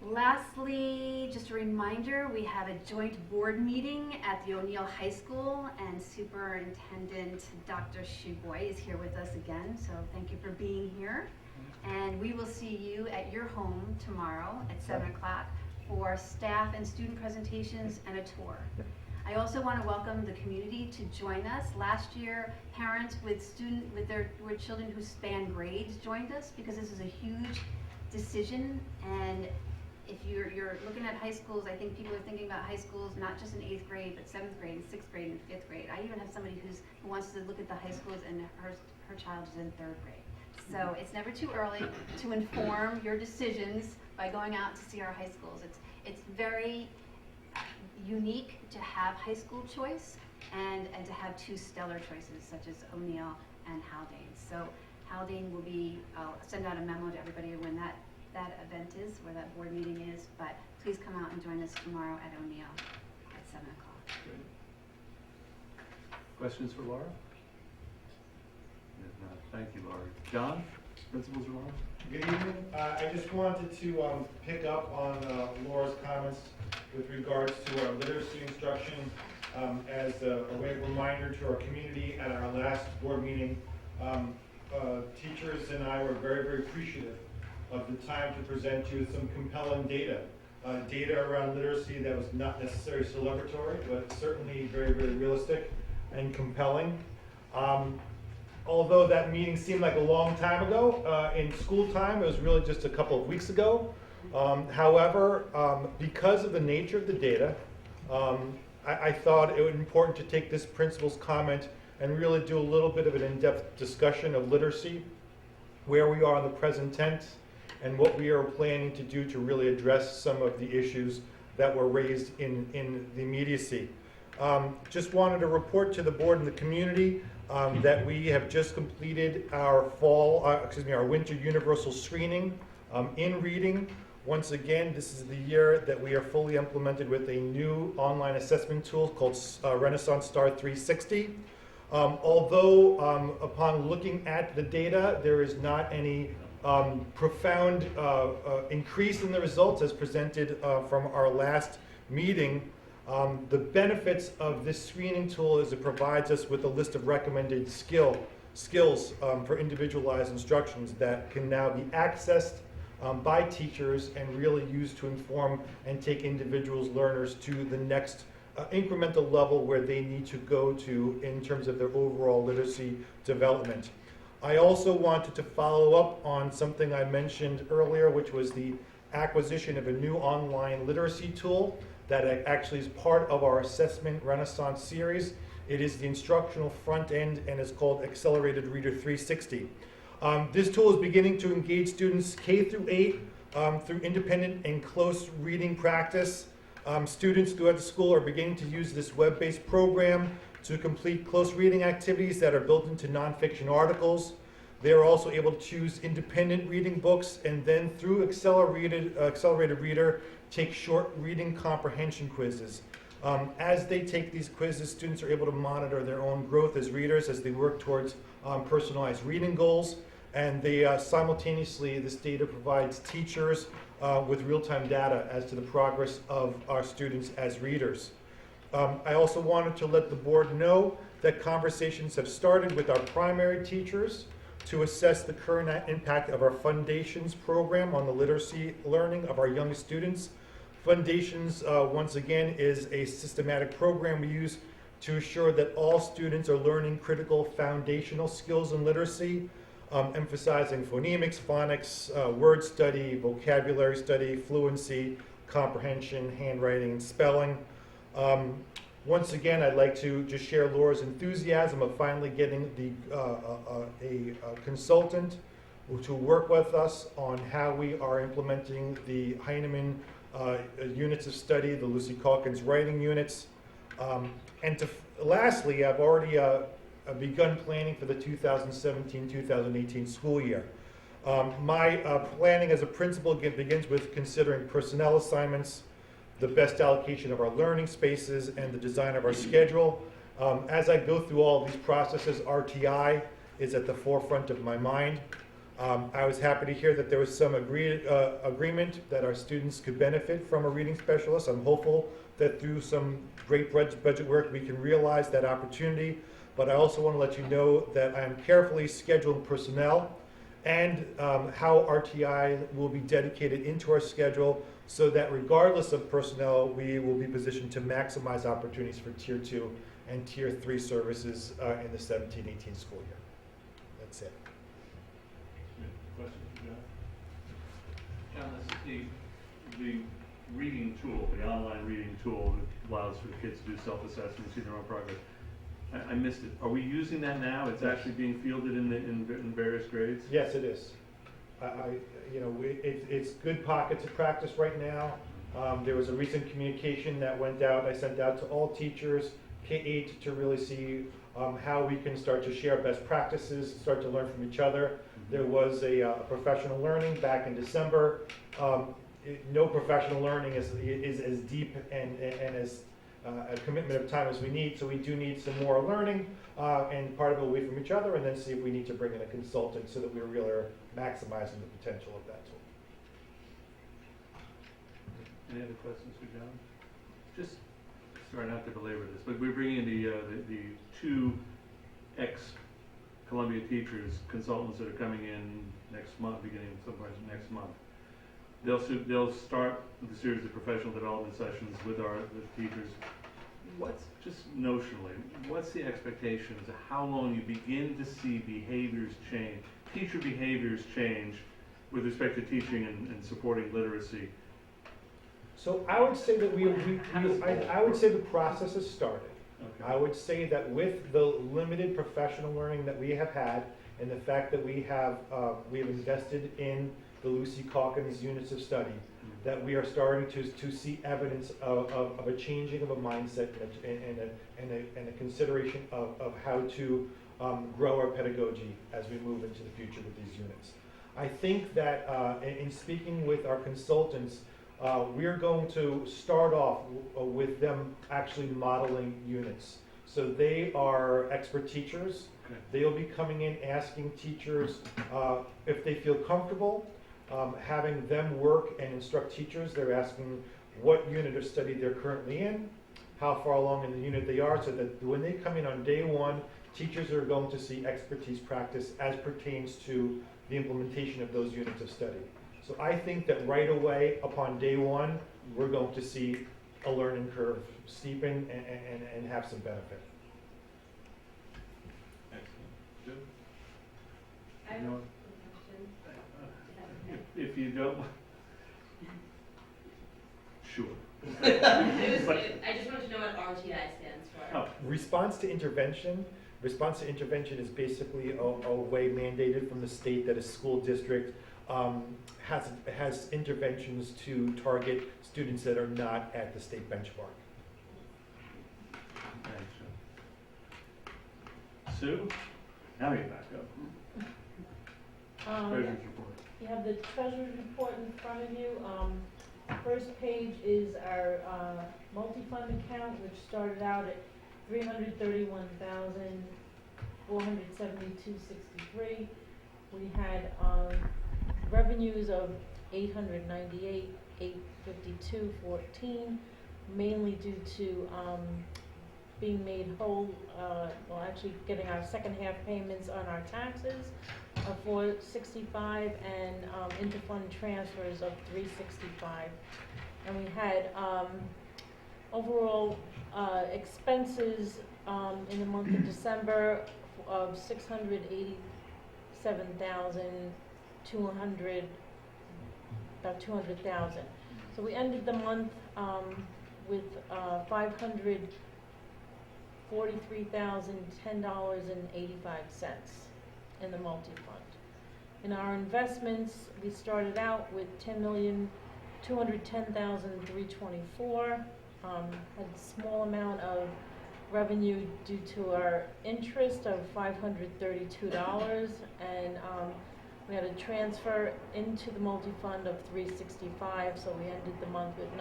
it. Lastly, just a reminder, we have a joint board meeting at the O'Neill High School, and Superintendent Dr. Shuboy is here with us again, so thank you for being here. And we will see you at your home tomorrow at 7 o'clock for staff and student presentations and a tour. I also want to welcome the community to join us. Last year, parents with children who span grades joined us because this is a huge decision, and if you're looking at high schools, I think people are thinking about high schools not just in 8th grade, but 7th grade and 6th grade and 5th grade. I even have somebody who wants to look at the high schools, and her child is in 3rd grade. So it's never too early to inform your decisions by going out to see our high schools. It's very unique to have high school choice and to have 2 stellar choices such as O'Neill and Haldane. So Haldane will be, I'll send out a memo to everybody when that event is, where that board meeting is, but please come out and join us tomorrow at O'Neill at 7 o'clock. Great. Questions for Laura? If not, thank you, Laura. John, principal's remarks? Good evening. I just wanted to pick up on Laura's comments with regards to our literacy instruction as a way of reminder to our community. At our last board meeting, teachers and I were very, very appreciative of the time to present you with some compelling data data around literacy that was not necessarily celebratory, but certainly very, very realistic and compelling. Although that meeting seemed like a long time ago, in school time, it was really just a couple of weeks ago. However, because of the nature of the data, I thought it was important to take this principal's comment and really do a little bit of an in-depth discussion of literacy, where we are in the present tense, and what we are planning to do to really address some of the issues that were raised in the immediacy. Just wanted to report to the board and the community that we have just completed our our winter universal screening in reading. Once again, this is the year that we are fully implemented with a new online assessment tool called Renaissance Star 360. Although upon looking at the data, there is not any profound increase in the results as presented from our last meeting. The benefits of this screening tool is it provides us with a list of recommended skills for individualized instructions that can now be accessed by teachers and really used to inform and take individuals, learners to the next incremental level where they need to go to in terms of their overall literacy development. I also wanted to follow up on something I mentioned earlier, which was the acquisition of a new online literacy tool that actually is part of our Assessment Renaissance series. It is the instructional front end and is called Accelerated Reader 360. This tool is beginning to engage students K through 8 through independent and close reading practice. Students throughout the school are beginning to use this web-based program to complete close reading activities that are built into nonfiction articles. They are also able to choose independent reading books and then through Accelerated Reader take short reading comprehension quizzes. As they take these quizzes, students are able to monitor their own growth as readers as they work towards personalized reading goals. And they simultaneously, this data provides teachers with real-time data as to the progress of our students as readers. I also wanted to let the board know that conversations have started with our primary teachers to assess the current impact of our Foundations program on the literacy learning of our young students. Foundations, once again, is a systematic program we use to ensure that all students are learning critical foundational skills in literacy, emphasizing phonemics, phonics, word study, vocabulary study, fluency, comprehension, handwriting, and spelling. Once again, I'd like to just share Laura's enthusiasm of finally getting a consultant to work with us on how we are implementing the Heinemann units of study, the Lucy Calkins writing units. Lastly, I've already begun planning for the 2017-2018 school year. My planning as a principal begins with considering personnel assignments, the best allocation of our learning spaces, and the design of our schedule. As I go through all of these processes, RTI is at the forefront of my mind. I was happy to hear that there was some agreement that our students could benefit from a reading specialist. I'm hopeful that through some great budget work we can realize that opportunity. But I also want to let you know that I am carefully scheduling personnel and how RTI will be dedicated into our schedule so that regardless of personnel, we will be positioned to maximize opportunities for Tier 2 and Tier 3 services in the 17-18 school year. That's it. Questions for John? John, the reading tool, the online reading tool that allows for the kids to do self-assessment, see their own progress. I missed it. Are we using that now? It's actually being fielded in various grades? Yes, it is. It's good pockets of practice right now. There was a recent communication that went out. I sent out to all teachers, K-8, to really see how we can start to share best practices, start to learn from each other. There was a professional learning back in December. No professional learning is as deep and as a commitment of time as we need, so we do need some more learning, and part of it will be from each other, and then see if we need to bring in a consultant so that we're really maximizing the potential of that tool. Any other questions for John? Just sorry not to belabor this, but we're bringing the two ex-Columbia teachers, consultants that are coming in next month, beginning sometime next month. they'll start the series of professional development sessions with teachers. What's, just notionally, what's the expectations of how long you begin to see behaviors change, teacher behaviors change with respect to teaching and supporting literacy? So I would say that I would say the process has started. Okay. I would say that with the limited professional learning that we have had, and the fact that we have invested in the Lucy Calkins units of study, that we are starting to see evidence of a changing of a mindset and a consideration of how to grow our pedagogy as we move into the future with these units. I think that in speaking with our consultants, we're going to start off with them actually modeling units. So they are expert teachers. Okay. They'll be coming in asking teachers if they feel comfortable having them work and instruct teachers. They're asking what unit of study they're currently in, how far along in the unit they are, so that when they come in on day one, teachers are going to see expertise practice as pertains to the implementation of those units of study. So I think that right away, upon day one, we're going to see a learning curve steepen and have some benefit. Excellent. Jim? I have No? a question. If you don't, sure. I just want to know what RTI stands for. Oh, Response to intervention. Response to intervention is basically a way mandated from the state that a school district has interventions to target students that are not at the state benchmark. thanks, Jim. Sue? Now you're back up. Treasurer's report. You have the treasurer's report in front of you. First page is our multi-fund account, which started out at $331,472.63. We had revenues of $898,852.14, mainly due to being made whole, well, actually getting our second half payments on our taxes of $465 and interfund transfers of $365. And we had overall expenses in the month of December of $687,200, about $200,000. So we ended the month with $543,010.85 in the multi-fund. In our investments, we started out with $10,210,324. Had a small amount of revenue due to our interest of $532, and we had a transfer into the multi-fund of $365, so we ended the month with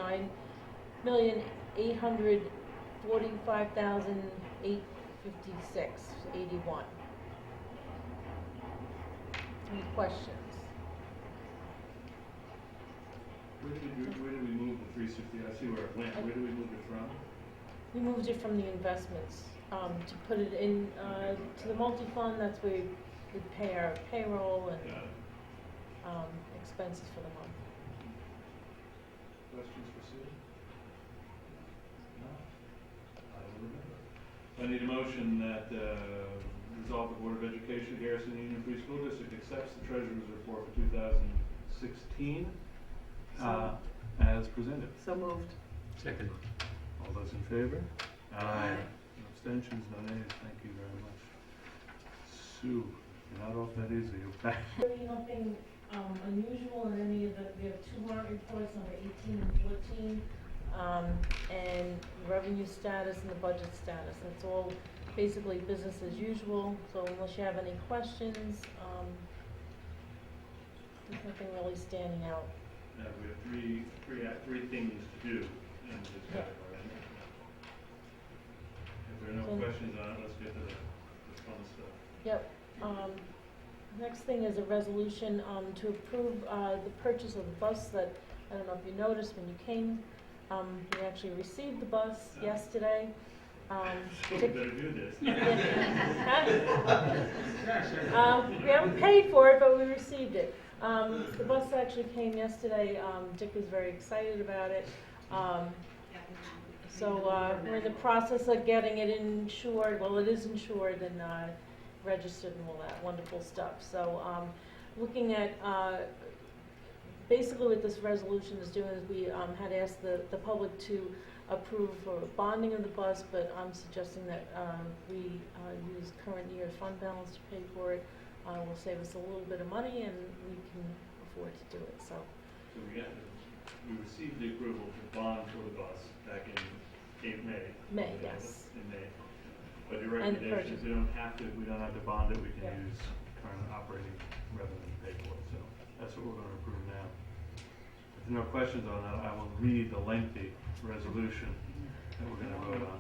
$9,845,856.81. Any questions? Where did we move the 360? I see where it went. Where did we move it from? We moved it from the investments to put it in to the multi-fund. That's where we pay our payroll and Got it. expenses for the month. Questions for Sue? No? I don't remember. I need a motion that resolve the Board of Education Garrison Union Free School District accepts the Treasurer's Report for 2016 as presented. So moved. Second. All those in favor? Aye. No abstentions, no nays. Thank you very much. Sue, you're not off that easy. You're back. Really nothing unusual in any of the, we have two warrant reports, number 18 and 14, and revenue status and the budget status. It's all basically business as usual, so unless you have any questions, there's nothing really standing out. We have three things to do in this category. If there are no questions on it, let's get to the fun stuff. Yep. Next thing is a resolution to approve the purchase of the bus that, I don't know if you noticed when you came, we actually received the bus yesterday. We better do this. We haven't paid for it, but we received it. The bus actually came yesterday. Dick is very excited about it. So we're in the process of getting it insured. Well, it is insured and registered and all that wonderful stuff. So looking at, basically what this resolution is doing is we had asked the public to approve for bonding of the bus, but I'm suggesting that we use current year fund balance to pay for it. Will save us a little bit of money and we can afford to do it, so. So we received the approval to bond for the bus back in May. May, yes. In May. But your And the recommendation is purchase. we don't have to bond it, we can Yeah. use current operating revenue to pay for it, so that's what we're gonna approve now. If there are no questions on that, I will read the lengthy resolution that we're gonna vote on.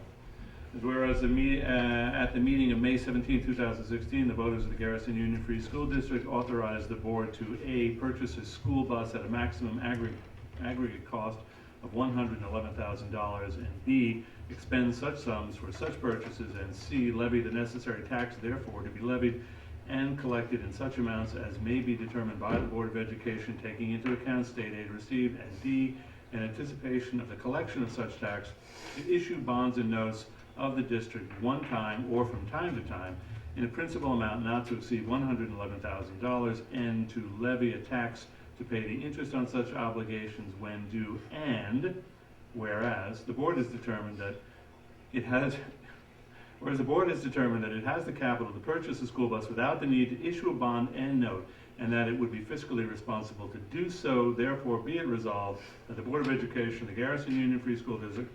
Whereas at the meeting of May 17, 2016, the voters of the Garrison Union Free School District authorized the board to A, purchase a school bus at a maximum aggregate cost of $111,000, and B, expend such sums for such purchases, and C, levy the necessary tax therefore to be levied and collected in such amounts as may be determined by the Board of Education, taking into account state aid received, and D, in anticipation of the collection of such tax, to issue bonds and notes of the district one time or from time to time in a principal amount not to exceed $111,000, and to levy a tax to pay the interest on such obligations when due, and whereas the board has determined that it has the capital to purchase a school bus without the need to issue a bond and note, and that it would be fiscally responsible to do so, therefore be it resolved that the Board of Education of the Garrison Union Free School District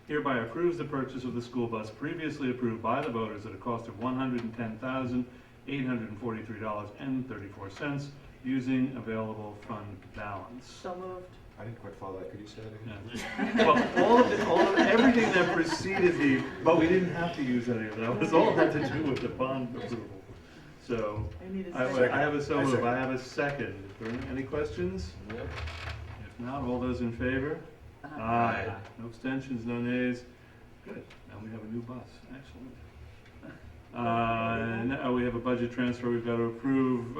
hereby approves the purchase of the school bus previously approved by the voters at a cost of $110,843.34 using available fund balance. So moved. I didn't quite follow that, could you say that again? Yeah. Well, everything that preceded but we didn't have to use any of that. It was all had to do with the bond approval. So, I need a I second. have a so I move, second. I have a second. Is there any questions? Nope. If not, all those in favor? Aye. No abstentions, no nays. Good, now we have a new bus, excellent. Now we have a budget transfer we've got to approve.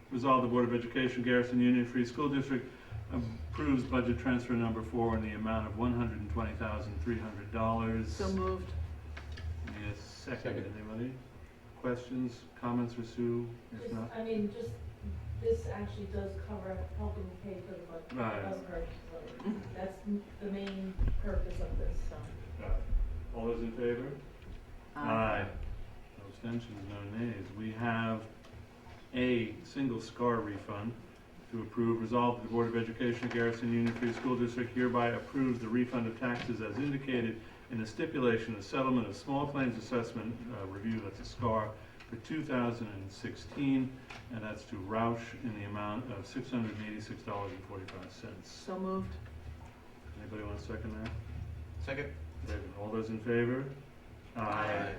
Resolve the Board of Education, Garrison Union Free School District approves budget transfer number 4 in the amount of $120,300. So moved. Need a second, anybody? Questions, comments for Sue? If not, This actually does cover helping pay for the bus Right. purchase. So that's the main purpose of this, so. all those in favor? Aye. No abstentions, no nays. We have a single SCAR refund to approve. Resolved that the Board of Education of Garrison Union Free School District hereby approves the refund of taxes as indicated in the stipulation of settlement of small claims assessment review, that's a SCAR, for 2016, and that's to Roush in the amount of $686.45. So moved. Anybody want to second that? Second. David, all those in favor? Aye.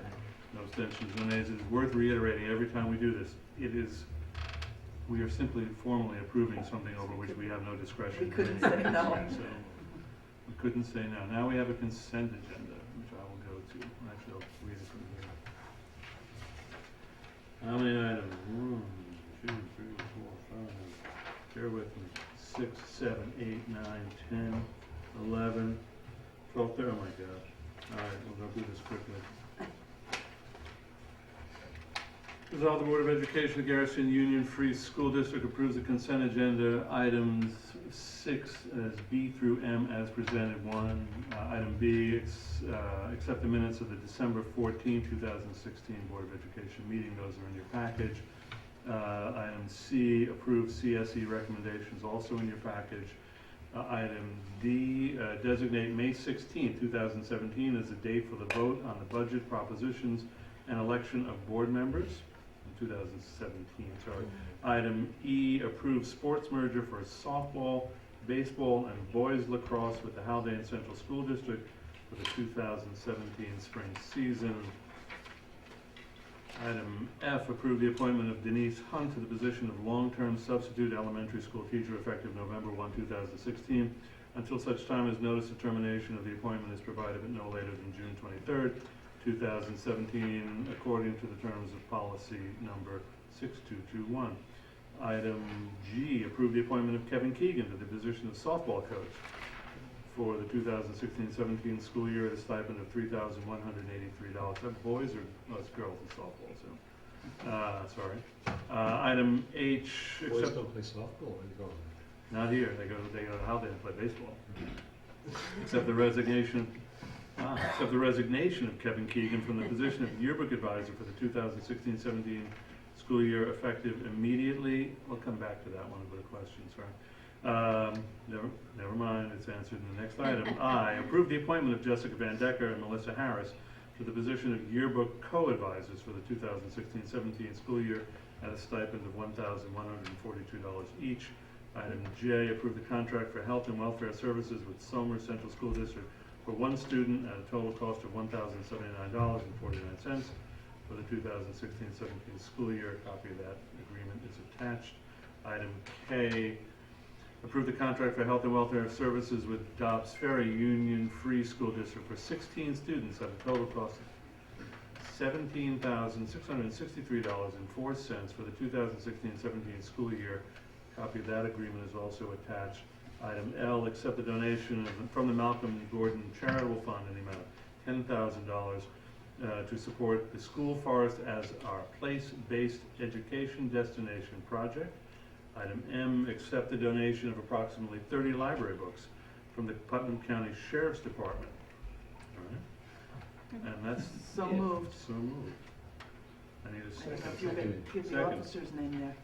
No abstentions, no nays. It is worth reiterating every time we do this. We are simply formally approving something over which we have no discretion. We couldn't say no. So, we couldn't say no. Now we have a consent agenda, which I will go to. Actually, I'll read it from here. How many items? 1, 2, 3, 4, 5. Bear with me. 6, 7, 8, 9, 10, 11, 12, 13. Oh my God. All right, we'll go through this quickly. Resolve the Board of Education of Garrison Union Free School District approves the consent agenda items 6 as B through M as presented. Item B, accept the minutes of the December 14, 2016 Board of Education meeting. Those are in your package. Item C, approve CSE recommendations, also in your package. Item D, designate May 16, 2017 as the date for the vote on the budget propositions and election of board members. 2017, sorry. Item E, approve sports merger for softball, baseball, and boys lacrosse with the Haldane Central School District for the 2017 spring season. Item F, approve the appointment of Denise Hunt to the position of long-term substitute elementary school teacher effective November 1, 2016, until such time as notice of termination of the appointment is provided but no later than June 23rd, 2017, according to the terms of policy number 6221. Item G, approve the appointment of Kevin Keegan to the position of softball coach for the 2016-17 school year at a stipend of $3,183. That boys or us girls in softball, so, sorry. Item H, Boys accept, don't play softball, where you going? not here, they go to Haldane to play baseball. Accept the resignation of Kevin Keegan from the position of yearbook advisor for the 2016-17 school year effective immediately. We'll come back to that one with a question, sorry. Never mind, it's answered in the next item. I, approve the appointment of Jessica Van Decker and Melissa Harris to the position of yearbook co-advisors for the 2016-17 school year at a stipend of $1,142 each. Item J, approve the contract for health and welfare services with Somer Central School District for one student at a total cost of $1,079.49 for the 2016-17 school year. A copy of that agreement is attached. Item K, approve the contract for health and welfare services with Dobbs Ferry Union Free School District for 16 students at a total cost of $17,663.04 for the 2016-17 school year. A copy of that agreement is also attached. Item L, accept the donation from the Malcolm Gordon Charitable Fund in the amount of $10,000 to support the school forest as our place-based education destination project. Item M, accept the donation of approximately 30 library books from the Putnam County Sheriff's Department. All right. And that's So moved. so moved. I need a I don't know second. if you could give the Second. officer's name there.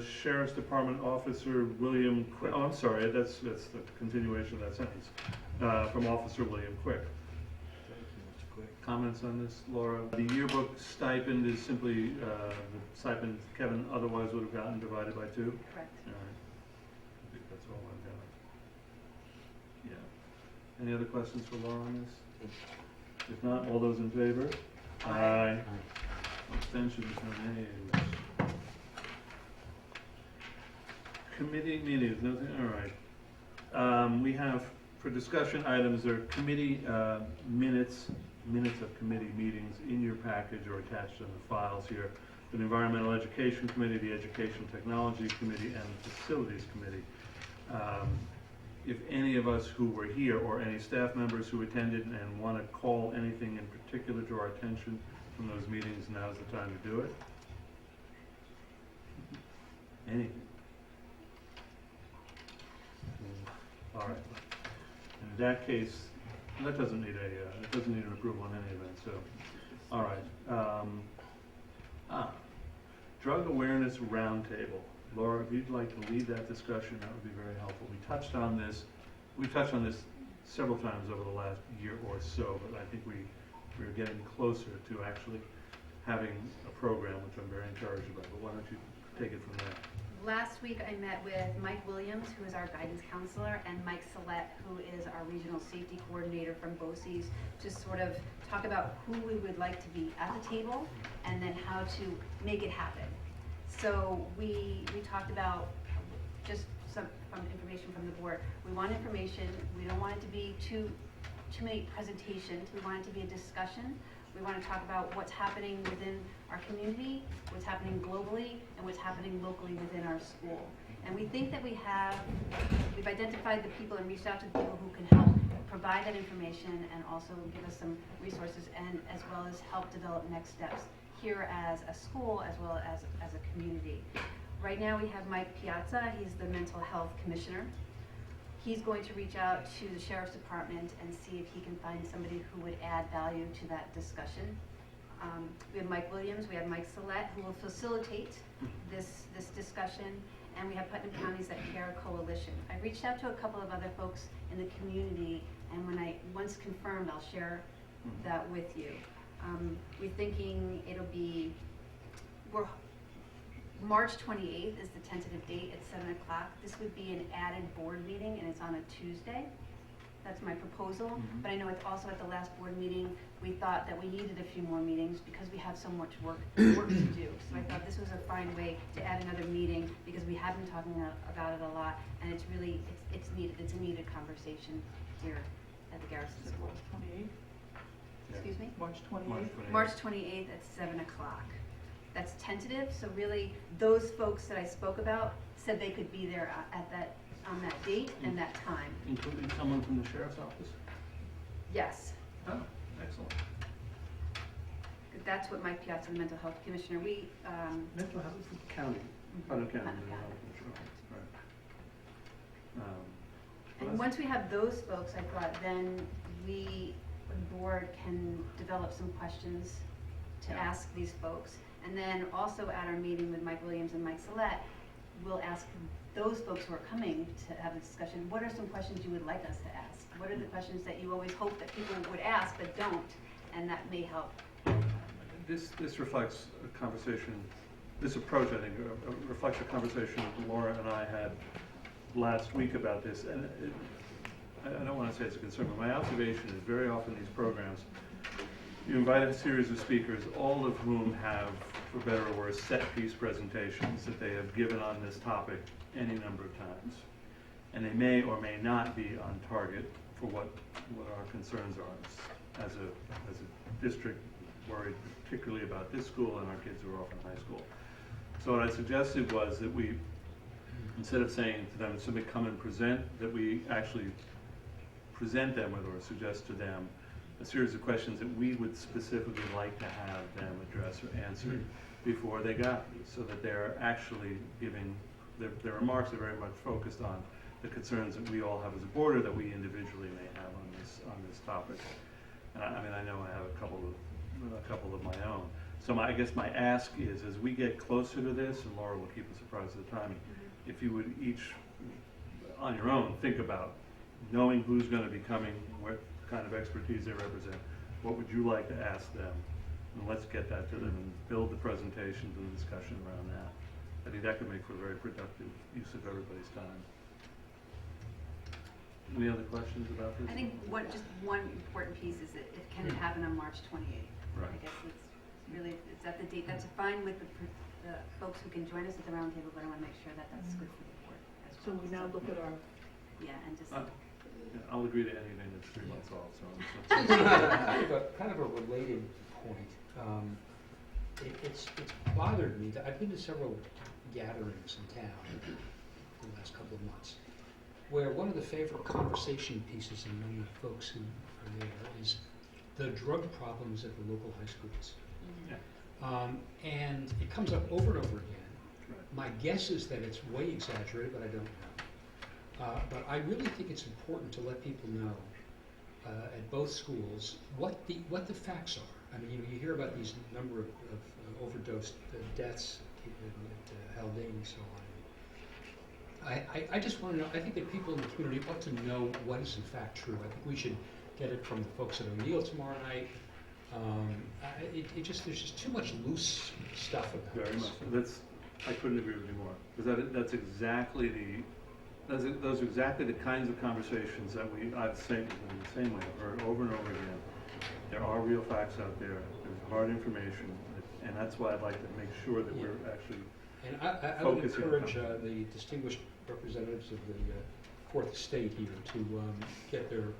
Sheriff's Department Officer William Quick, oh, I'm sorry, that's the continuation of that sentence, from Officer William Quick. Comments on this, Laura? The yearbook stipend is simply, the stipend Kevin otherwise would have gotten divided by 2? Correct. All right. I think that's all I've got. Yeah. Any other questions for Laura on this? If not, all those in favor? Aye. Abstentions, no nays. Committee meetings, nothing, all right. We have, for discussion items, there are committee minutes of committee meetings in your package or attached in the files here. The Environmental Education Committee, the Education Technology Committee, and the Facilities Committee. If any of us who were here or any staff members who attended and want to call anything in particular to our attention from those meetings, now's the time to do it. Anything? All right. In that case, that doesn't need it doesn't need an approval in any event, so. All right. Drug Awareness Roundtable. Laura, if you'd like to lead that discussion, that would be very helpful. We've touched on this several times over the last year or so, but I think we're getting closer to actually having a program, which I'm very encouraged about. But why don't you take it from there? Last week I met with Mike Williams, who is our guidance counselor, and Mike Salette, who is our regional safety coordinator from BOCES, to sort of talk about who we would like to be at the table and then how to make it happen. So we talked about just some information from the board. We want information. We don't want it to be too many presentations. We want it to be a discussion. We want to talk about what's happening within our community, what's happening globally, and what's happening locally within our school. And we think that we've identified the people and reached out to the people who can help provide that information and also give us some resources, and as well as help develop next steps here as a school as well as a community. Right now we have Mike Piazza. He's the mental health commissioner. He's going to reach out to the Sheriff's Department and see if he can find somebody who would add value to that discussion. We have Mike Williams, we have Mike Salette, who will facilitate this discussion, and we have Putnam Counties That Care Coalition. I reached out to a couple of other folks in the community, and once confirmed, I'll share that with you. We're thinking March 28th is the tentative date at 7 o'clock. This would be an added board meeting, and it's on a Tuesday. That's my proposal. But I know it's also at the last board meeting, we thought that we needed a few more meetings because we have so much work to do. So I thought this was a fine way to add another meeting, because we have been talking about it a lot, and it's needed. It's a needed conversation here at the Garrison School. March 28th? Excuse me? March 28th? March 28th at 7 o'clock. that's tentative, so really, those folks that I spoke about said they could be there on that date and that time. Including someone from the sheriff's office? Yes, Oh, excellent. that's what Mike Piazza, the mental health commissioner, Mental health is the county, Putnam County. Putnam Mental County. Health Commission, right. Well, and that's- once we have those folks, I thought, then we, the board, can develop some questions to Yeah. ask these folks. And then also at our meeting with Mike Williams and Mike Salet, we'll ask those folks who are coming to have a discussion, what are some questions you would like us to ask? What are the questions that you always hope that people would ask but don't? And that may help. This reflects a conversation, this approach, I think, reflects a conversation Laura and I had last week about this. And I don't want to say it's a concern, but my observation is very often these programs, you invite a series of speakers, all of whom have, for better or worse, set-piece presentations that they have given on this topic any number of times. And they may or may not be on target for what our concerns are as a district worried particularly about this school and our kids who are off in high school. So what I suggested was that we, instead of saying to them, somebody come and present, that we actually present them with or suggest to them a series of questions that we would specifically like to have them address or answer before they got these, so that they're actually giving, their remarks are very much focused on the concerns that we all have as a board or that we individually may have on this topic. And I mean, I know I have a couple of my own. So I guess my ask is, as we get closer to this, and Laura will keep us apprised of the timing, if you would each, on your own, think about knowing who's going to be coming, what kind of expertise they represent, what would you like to ask them? And let's get that to them and build the presentations and discussion around that. I think that could make for a very productive use of everybody's time. Any other questions about this? I think just one important piece is that can it happen on March 28th? Right. I guess it's really, is that the date? That's fine with the folks who can join us at the round table, but I want to make sure that that's good for the board as So well. we now look at our, Yeah, and just, Yeah, I'll agree to anything that's 3 months off, so. Kind of a related point. It's bothered me that I've been to several gatherings in town in the last couple of months, where one of the favorite conversation pieces among the folks who are there is the drug problems at the local high schools. Yeah. And it comes up over and over again. Right. My guess is that it's way exaggerated, but I don't know. But I really think it's important to let people know at both schools what the facts are. I mean, you hear about these number of overdose deaths at Haldane and so on. I just want to know, I think that people in the community ought to know what is in fact true. I think we should get it from the folks at O'Neill tomorrow night. There's just too much loose stuff about Very this. much. I couldn't agree with you more. Because those are exactly the kinds of conversations that I've said in the same way, I've heard over and over again. There are real facts out there. There's hard information, and that's why I'd like to make sure that we're actually And I would focusing encourage on- the distinguished representatives of the Fourth Estate here to get their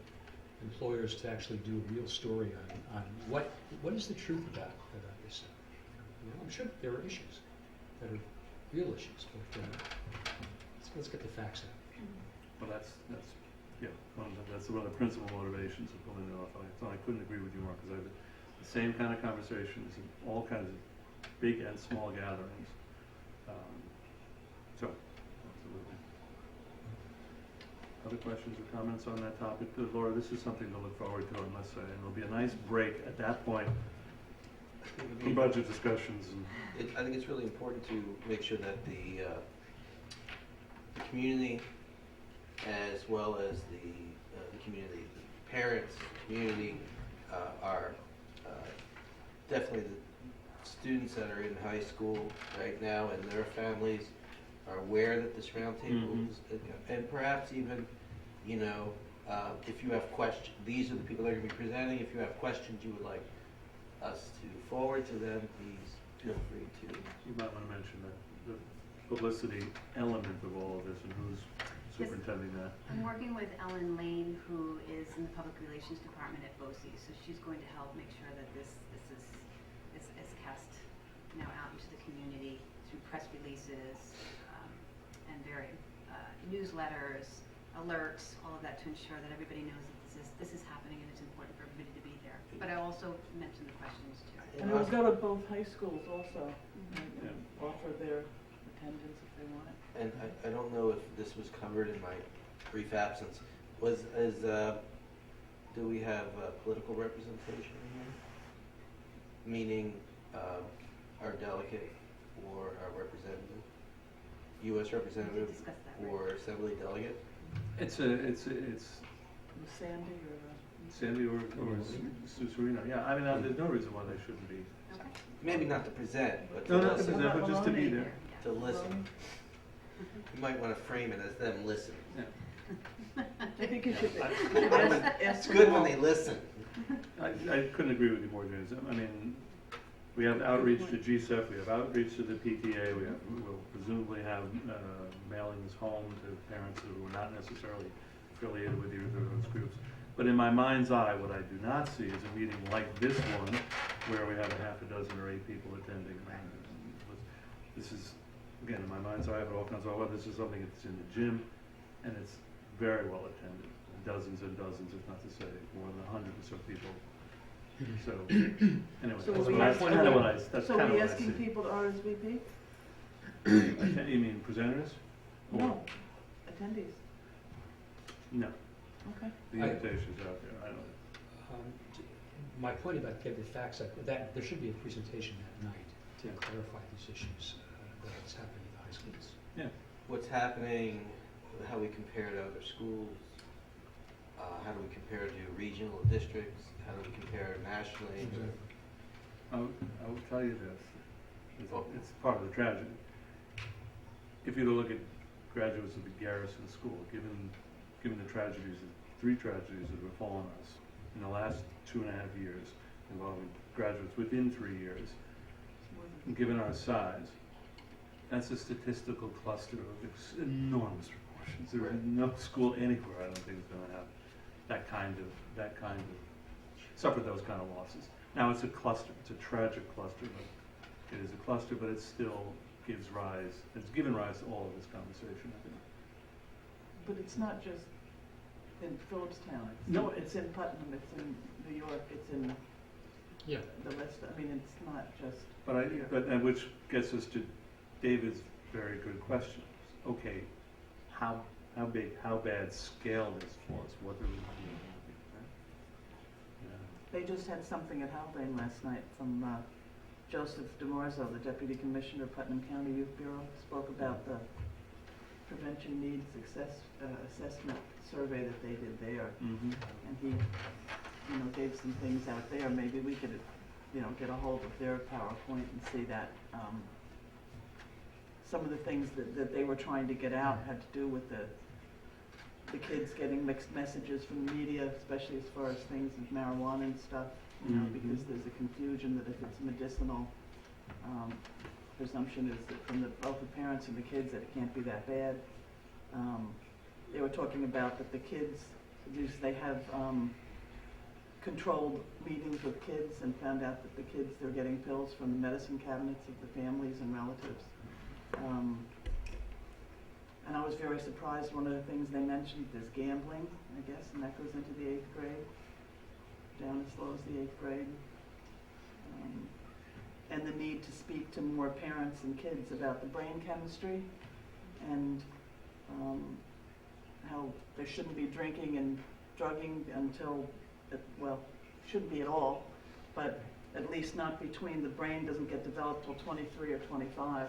employers to actually do a real story on what is the truth about this. I'm sure there are issues that are real issues, but let's get the facts out. Well, that's one of the principal motivations of pulling it off. So I couldn't agree with you more, because I've had the same kind of conversations in all kinds of big and small gatherings. So, absolutely. Other questions or comments on that topic? Laura, this is something to look forward to, I must say, and it'll be a nice break at that point in budget discussions. I think it's really important to make sure that the community, as well as the community, parents, community, are definitely the students that are in high school right now and their families are aware that this roundtable is, and perhaps even, if you have questions, these are the people that are going to be presenting. If you have questions you would like us to forward to them, please feel free to. You might want to mention the publicity element of all of this and who's superintending that. I'm working with Ellen Lane, who is in the Public Relations Department at BOCES, so she's going to help make sure that this is cast out into the community through press releases and various newsletters, alerts, all of that to ensure that everybody knows that this is happening and it's important for everybody to be there. But I also mentioned the questions too. And it will go to both high schools also, and offer their attendance if they want it. And I don't know if this was covered in my brief absence. Do we have political representation in here? Meaning our delegate or our representative, U.S. representative discuss that, or assembly delegate? It's Sandy or, Sandy or Sue Serino. Yeah, I mean, there's no reason why they shouldn't be. Okay. Maybe not to present, but No, to not to listen. present, but just to be there. To listen. You might want to frame it as them listening. I think you should I- It's good when they listen. I couldn't agree with you more, James. I mean, we have outreach to GSEF, we have outreach to the PTA, we'll presumably have mailings home to parents who are not necessarily affiliated with either of those groups. But in my mind's eye, what I do not see is a meeting like this one, where we have a half a dozen or 8 people attending. This is, again, in my mind's eye, but all kinds of, this is something that's in the gym, and it's very well attended. Dozens and dozens, if not to say more than hundreds of people. So, anyway, So that's we that's asking- kind of what I, that's so kind of we what I asking see. people to RSVP? You mean presenters? Or- No, attendees, No, okay. the invitation's out there, I don't. My point about getting the facts, that there should be a presentation that night to clarify these issues that's happening in the high schools. Yeah. What's happening, how we compare to other schools, how do we compare to regional districts, how do we compare nationally? I will tell you this, it's part of the tragedy. If you look at graduates of the Garrison School, given the tragedies, 3 tragedies that have befallen us in the last 2.5 years, involving graduates within 3 years, and given our size, that's a statistical cluster of enormous proportions. There is no school anywhere, I don't think, is going to have that kind of suffer those kind of losses. Now it's a cluster, it's a tragic cluster, but it is a cluster, but it still gives rise, it's given rise to all of this conversation, I think. But it's not just in Phillipstown, No. It's in Putnam, it's in New York, it's in Yeah. the rest, I mean, it's not just. And which gets us to David's very good question. Okay, how big, how bad scale this for us? What do we do? They just had something at Haldane last night from Joseph DeMorzo, the Deputy Commissioner, Putnam County Youth Bureau, spoke about the prevention needs assessment survey that they did there. Mm-hmm. And he, gave some things out there. Maybe we could, get a hold of their PowerPoint and see that. Some of the things that they were trying to get out had to do with the kids getting mixed messages from the media, especially as far as things with marijuana and stuff, because there's a confusion that if it's medicinal, presumption is that from both the parents and the kids that it can't be that bad. They were talking about that the kids, they have controlled meetings with kids and found out that the kids, they're getting pills from the medicine cabinets of the families and relatives. And I was very surprised, one of the things they mentioned is gambling, I guess, and that goes into the 8th grade, down as low as the 8th grade. And the need to speak to more parents and kids about the brain chemistry and how there shouldn't be drinking and drugging until, shouldn't be at all, but at least not between, the brain doesn't get developed till 23 or 25.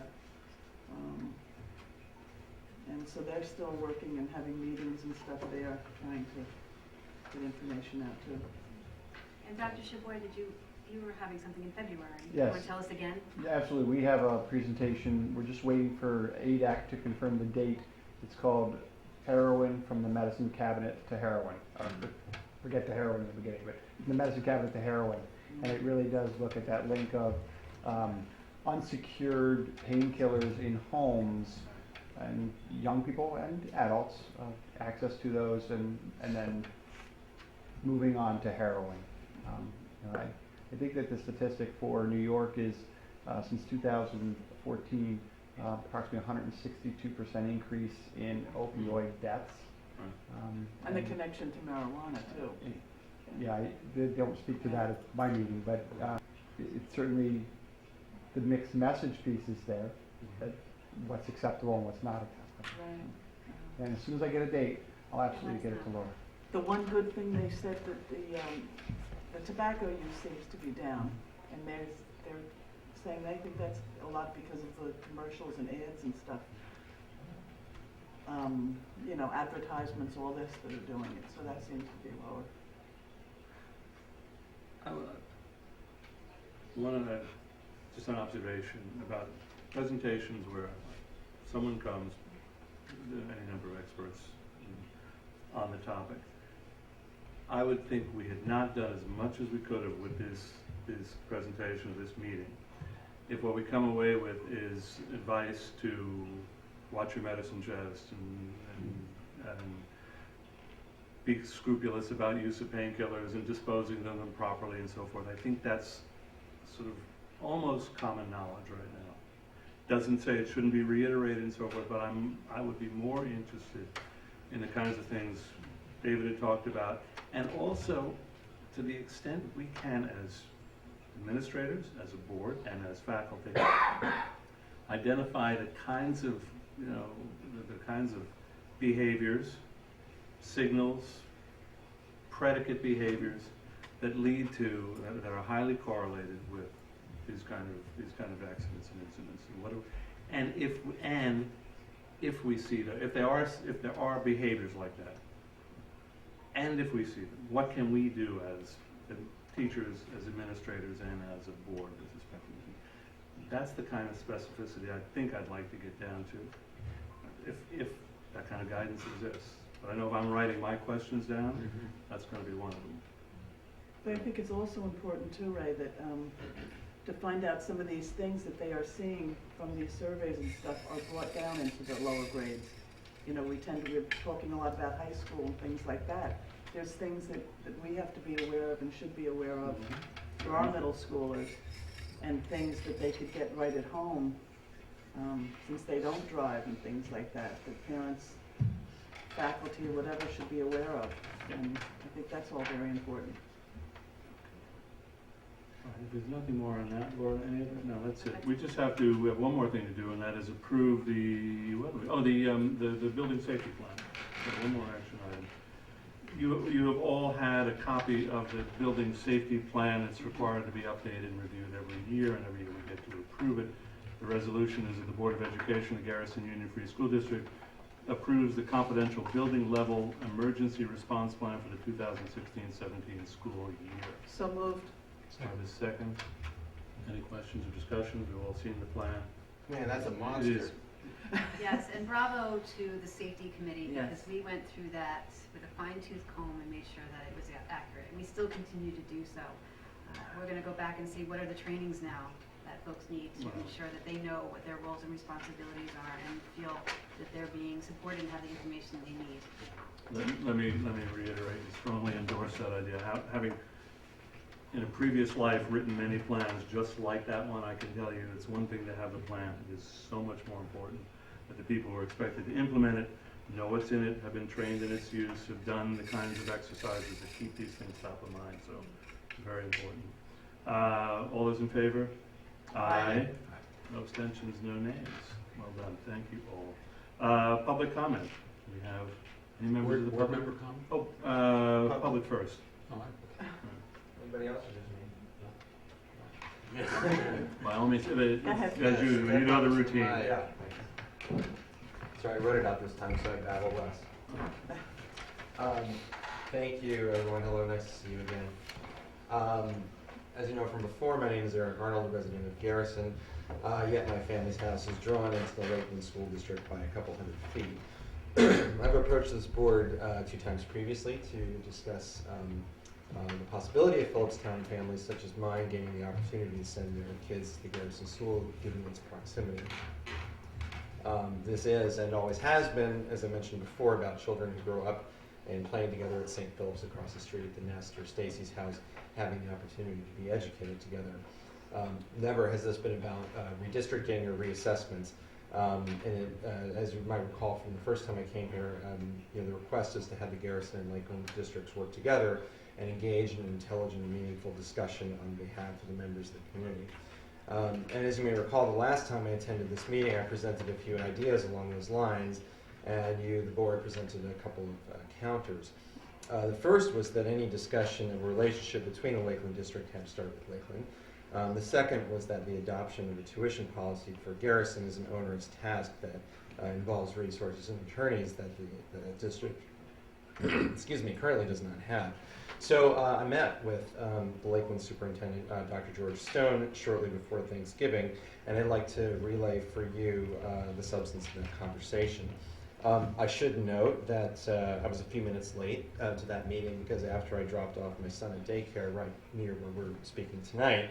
And so they're still working and having meetings and stuff there, trying to get information out too. And Dr. Shaboy, you were having something in February. Yes. You want to tell us again? Yeah, absolutely. We have a presentation. We're just waiting for ADAC to confirm the date. It's called Heroin from the Medicine Cabinet to Heroin. Forget the heroin in the beginning, but from the medicine cabinet to heroin. And it really does look at that link of unsecured painkillers in homes and young people and adults, access to those, and then moving on to heroin. I think that the statistic for New York is Since 2014, approximately 162% increase in opioid deaths. And the connection to marijuana too. Yeah, they don't speak to that at my meeting, but it's certainly the mixed message piece is there, that what's acceptable and what's not acceptable. Right. And as soon as I get a date, I'll absolutely get it to Laura. The one good thing they said that the tobacco use seems to be down, and they're saying they think that's a lot because of the commercials and ads and stuff. You know, advertisements, all this that are doing it, so that seems to be lower. Just an observation about presentations where someone comes, any number of experts on the topic. I would think we had not done as much as we could have with this presentation, this meeting. If what we come away with is advice to watch your medicine chest and be scrupulous about use of painkillers and disposing of them properly and so forth, I think that's sort of almost common knowledge right now. Doesn't say it shouldn't be reiterated and so forth, but I would be more interested in the kinds of things David had talked about, and also to the extent we can as administrators, as a board, and as faculty, identify the kinds of, you know, the kinds of behaviors, signals, predicate behaviors that lead to, that are highly correlated with these kind of accidents and incidents. And if we see that, if there are behaviors like that, and if we see them, what can we do as teachers, as administrators, and as a board with respect to them? That's the kind of specificity I think I'd like to get down to, if that kind of guidance exists. But I know if I'm writing my questions down, that's going to be one of them. But I think it's also important too, Ray, that to find out some of these things that they are seeing from these surveys and stuff are brought down into the lower grades. You know, we're talking a lot about high school and things like that. There's things that we have to be aware of and should be aware of for our middle schoolers, and things that they could get right at home, since they don't drive and things like that parents, faculty, or whatever should be aware of. And I think that's all very important. All right, if there's nothing more on that, Laura, any other? No, that's it. We have one more thing to do, and that is approve the building safety plan. So one more action item. You have all had a copy of the building safety plan. It's required to be updated and reviewed every year, and every year we get to approve it. The resolution is that the Board of Education, the Garrison Union Free School District, approves the confidential building level emergency response plan for the 2016-17 school year. So moved. Have a second. Any questions or discussions? We've all seen the plan. Man, that's a monster. It is. Yes, and bravo to the safety committee, Yes. because we went through that with a fine-tooth comb and made sure that it was accurate, and we still continue to do so. We're gonna go back and see what are the trainings now that folks need to make sure that they know what their roles and responsibilities are and feel that they're being supported and have the information they need. Let me reiterate and strongly endorse that idea. Having in a previous life written many plans just like that one, I can tell you it's one thing to have the plan. It is so much more important that the people who are expected to implement it know what's in it, have been trained in its use, have done the kinds of exercises that keep these things top of mind. So very important. All those in favor? Aye. No abstentions, no nays. Well done. Thank you all. Public comment. We have any members of the public? Board member comment? Oh, public first. Oh, Anybody else or just me? By all means, ahead. as you know the routine. Yeah. Sorry, I wrote it out this time, so I babble less. Thank you, everyone. Hello, nice to see you again. As you know from before, my name is Eric Arnold, a resident of Garrison. Yet my family's house is drawn into the Lakeland School District by a couple hundred feet. I've approached this board 2 times previously to discuss the possibility of Phillipstown families such as mine gaining the opportunity to send their kids to Garrison School given its proximity. This is and always has been, as I mentioned before, about children who grow up and playing together at St. Philip's across the street at the Nest or Stacy's house, having the opportunity to be educated together. Never has this been about redistricting or reassessments. As you might recall from the first time I came here, the request is to have the Garrison and Lakeland districts work together and engage in an intelligent and meaningful discussion on behalf of the members of the community. And as you may recall, the last time I attended this meeting, I presented a few ideas along those lines, and the board, presented a couple of counters. The first was that any discussion of a relationship between the Lakeland district had to start with Lakeland. The second was that the adoption of a tuition policy for Garrison is an onerous task that involves resources and attorneys that the district currently does not have. So I met with the Lakeland superintendent, Dr. George Stone, shortly before Thanksgiving, and I'd like to relay for you the substance of that conversation. I should note that I was a few minutes late to that meeting because after I dropped off my son at daycare right near where we're speaking tonight,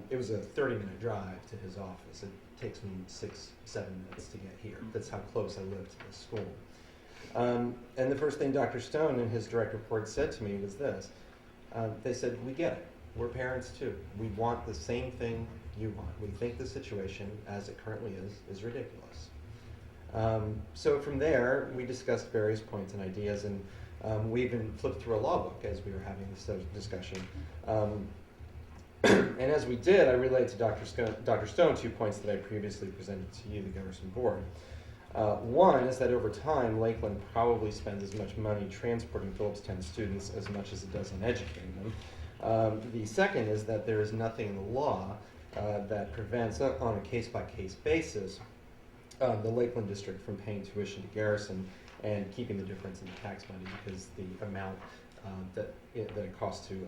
it was a 30-minute drive to his office. It takes me 6-7 minutes to get here. That's how close I live to the school. And the first thing Dr. Stone in his direct report said to me was this. They said, we get it. We're parents too. We want the same thing you want. We think the situation as it currently is ridiculous. So from there, we discussed various points and ideas, and we even flipped through a law book as we were having this discussion. And as we did, I relayed to Dr. Stone 2 points that I previously presented to you, the Garrison board. One is that over time, Lakeland probably spends as much money transporting Phillipstown students as much as it does on educating them. The second is that there is nothing in the law that prevents, on a case-by-case basis, the Lakeland district from paying tuition to Garrison and keeping the difference in the tax money because the amount that it costs to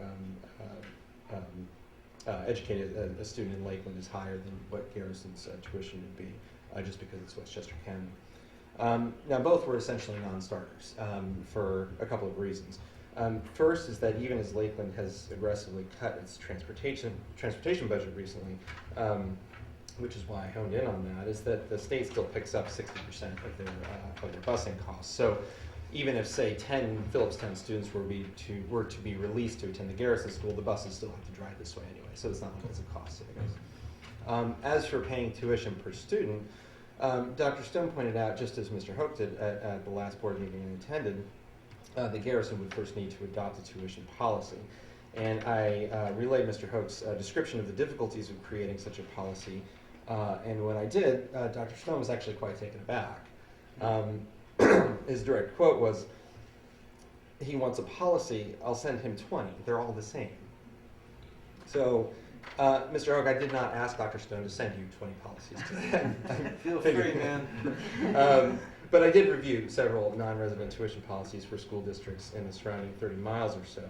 educate a student in Lakeland is higher than what Garrison's tuition would be, just because it's Westchester County. Now, both were essentially non-starters for a couple of reasons. First is that even as Lakeland has aggressively cut its transportation budget recently, which is why I honed in on that, is that the state still picks up 60% of their busing costs. So even if, say, 10 Phillipstown students were to be released to attend the Garrison school, the buses still have to drive this way anyway, so it's not like it's a cost savings. As for paying tuition per student, Dr. Stone pointed out, just as Mr. Hoke did at the last board meeting I attended, the Garrison would first need to adopt a tuition policy. And I relayed Mr. Hoke's description of the difficulties of creating such a policy. And when I did, Dr. Stone was actually quite taken aback. His direct quote was, he wants a policy, I'll send him 20. They're all the same. So, Mr. Hoke, I did not ask Dr. Stone to send you 20 policies. Feel free, man. But I did review several non-resident tuition policies for school districts in the surrounding 30 miles or so.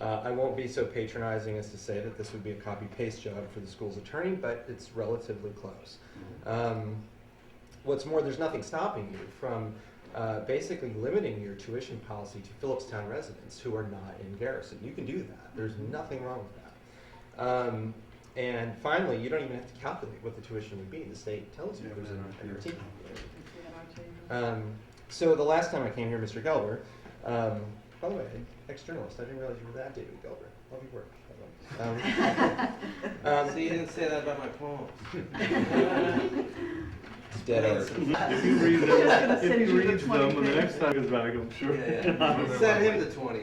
I won't be so patronizing as to say that this would be a copy-paste job for the school's attorney, but it's relatively close. What's more, there's nothing stopping you from basically limiting your tuition policy to Phillipstown residents who are not in Garrison. You can do that. There's nothing wrong with that. And finally, you don't even have to calculate what the tuition would be. The state tells you there's an NRT. So the last time I came here, Mr. Gelber, by the way, ex-journalist, I didn't realize you were that David Gelber. Love your work, by the way. So you didn't say that about my poems. Dead art. If you read them, when the next time goes back, I'm sure. Yeah. Send him the 20.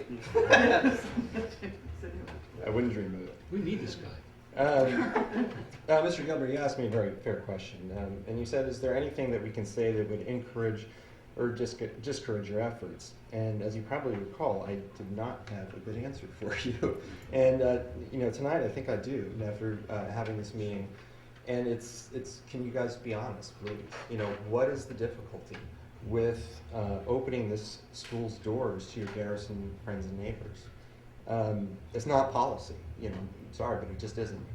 I wouldn't dream of it. We need this guy. Mr. Gilbert, you asked me a very fair question, and you said, is there anything that we can say that would encourage or discourage your efforts? And as you probably recall, I did not have a good answer for you. And tonight I think I do, after having this meeting. And it's can you guys be honest, please? What is the difficulty with opening this school's doors to your Garrison friends and neighbors? It's not policy, sorry, but it just isn't.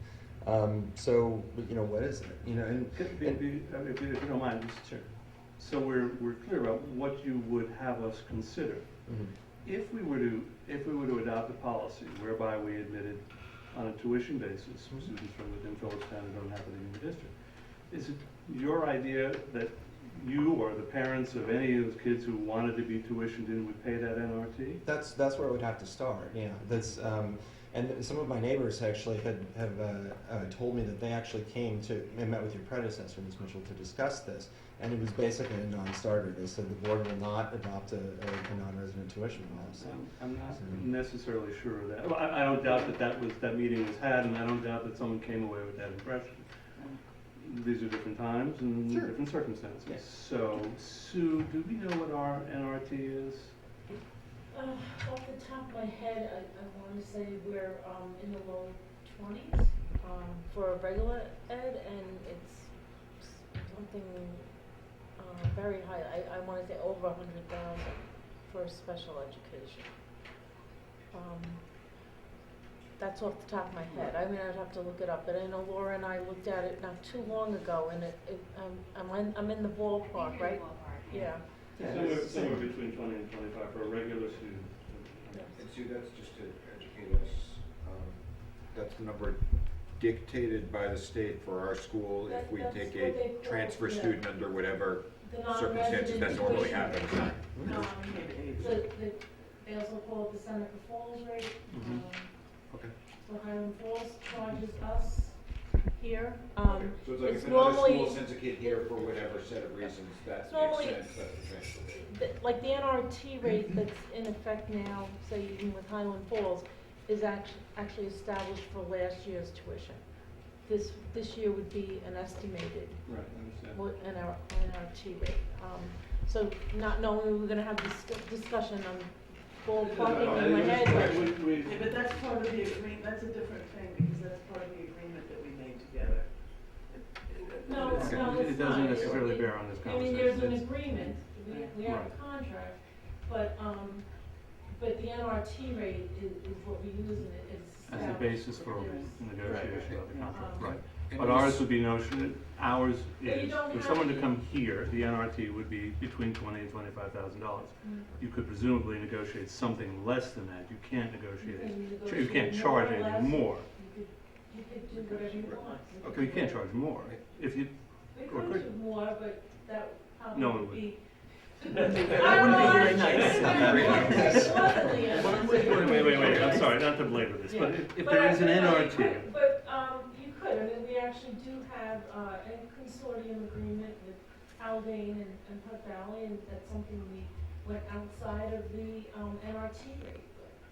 So, what is it? And if you don't mind, just sure. So we're clear about what you would have us consider. Mm-hmm. If we were to adopt a policy whereby we admitted on a tuition basis students from within Phillipstown who don't happen to be in the district, is it your idea that you or the parents of any of those kids who wanted to be tuitioned in would pay that NRT? That's where it would have to start. Yeah, that's And some of my neighbors actually have told me that they actually came to and met with your predecessor, Ms. Mitchell, to discuss this, and it was basically a non-starter. They said the board will not adopt a non-resident tuition policy. I'm not necessarily sure of that. Well, I don't doubt that meeting was had, and I don't doubt that someone came away with that impression. These are different times and different circumstances. Yes. So, Sue, do we know what our NRT is? Off the top of my head, I want to say we're in the low 20s for regular ed, and it's something very high. I want to say over 100,000 for special education. That's off the top of my head. I mean, I'd have to look it up, but I know Laura and I looked at it not too long ago, and I'm in the ballpark, right? Yeah. Somewhere between 20 and 25 for a regular student. And Sue, that's just to educate us, that's the number dictated by the state for our school if we That's take what they a call, transfer yeah. student under whatever The circumstances that non-resident normally tuition. happens. They also call it the Seneca Falls rate. Okay. So Highland Falls charges us here. Okay. So it's like It's if another normally- school sends a kid here for whatever set of reasons, that It's makes normally- sense, that's the transfer rate. Like the NRT rate that's in effect now, say even with Highland Falls, is actually established for last year's tuition. This year would be an estimated Right, I understand. NRT rate. So not knowing we were gonna have this discussion, I'm ballparking in my head, but Yeah, but that's part of the agreement, that's a different thing, because that's part of the agreement that we made together. no, it's not. It doesn't necessarily bear on this I mean, there's an conversation. agreement, we have a contract, but the NRT rate is what we use, and it's As the established basis for years. negotiation of the contract, right. And But it ours was- would be ours But you is, don't for have someone to to- come here, the NRT would be between $20,000 and $25,000. You could presumably negotiate something less than that. You can't negotiate, you can't charge more or anything less. more. You could do whatever you want. Okay, you can't charge more. If you, We or could could- do more, but that probably No one would would. be. That wouldn't be very nice. Wait, I'm sorry, not to belabor this, but if there is an NRT, But, you could, I mean, we actually do have, a consortium agreement with Haldane and Putt Valley, and that's something we went outside of the, NRT rate.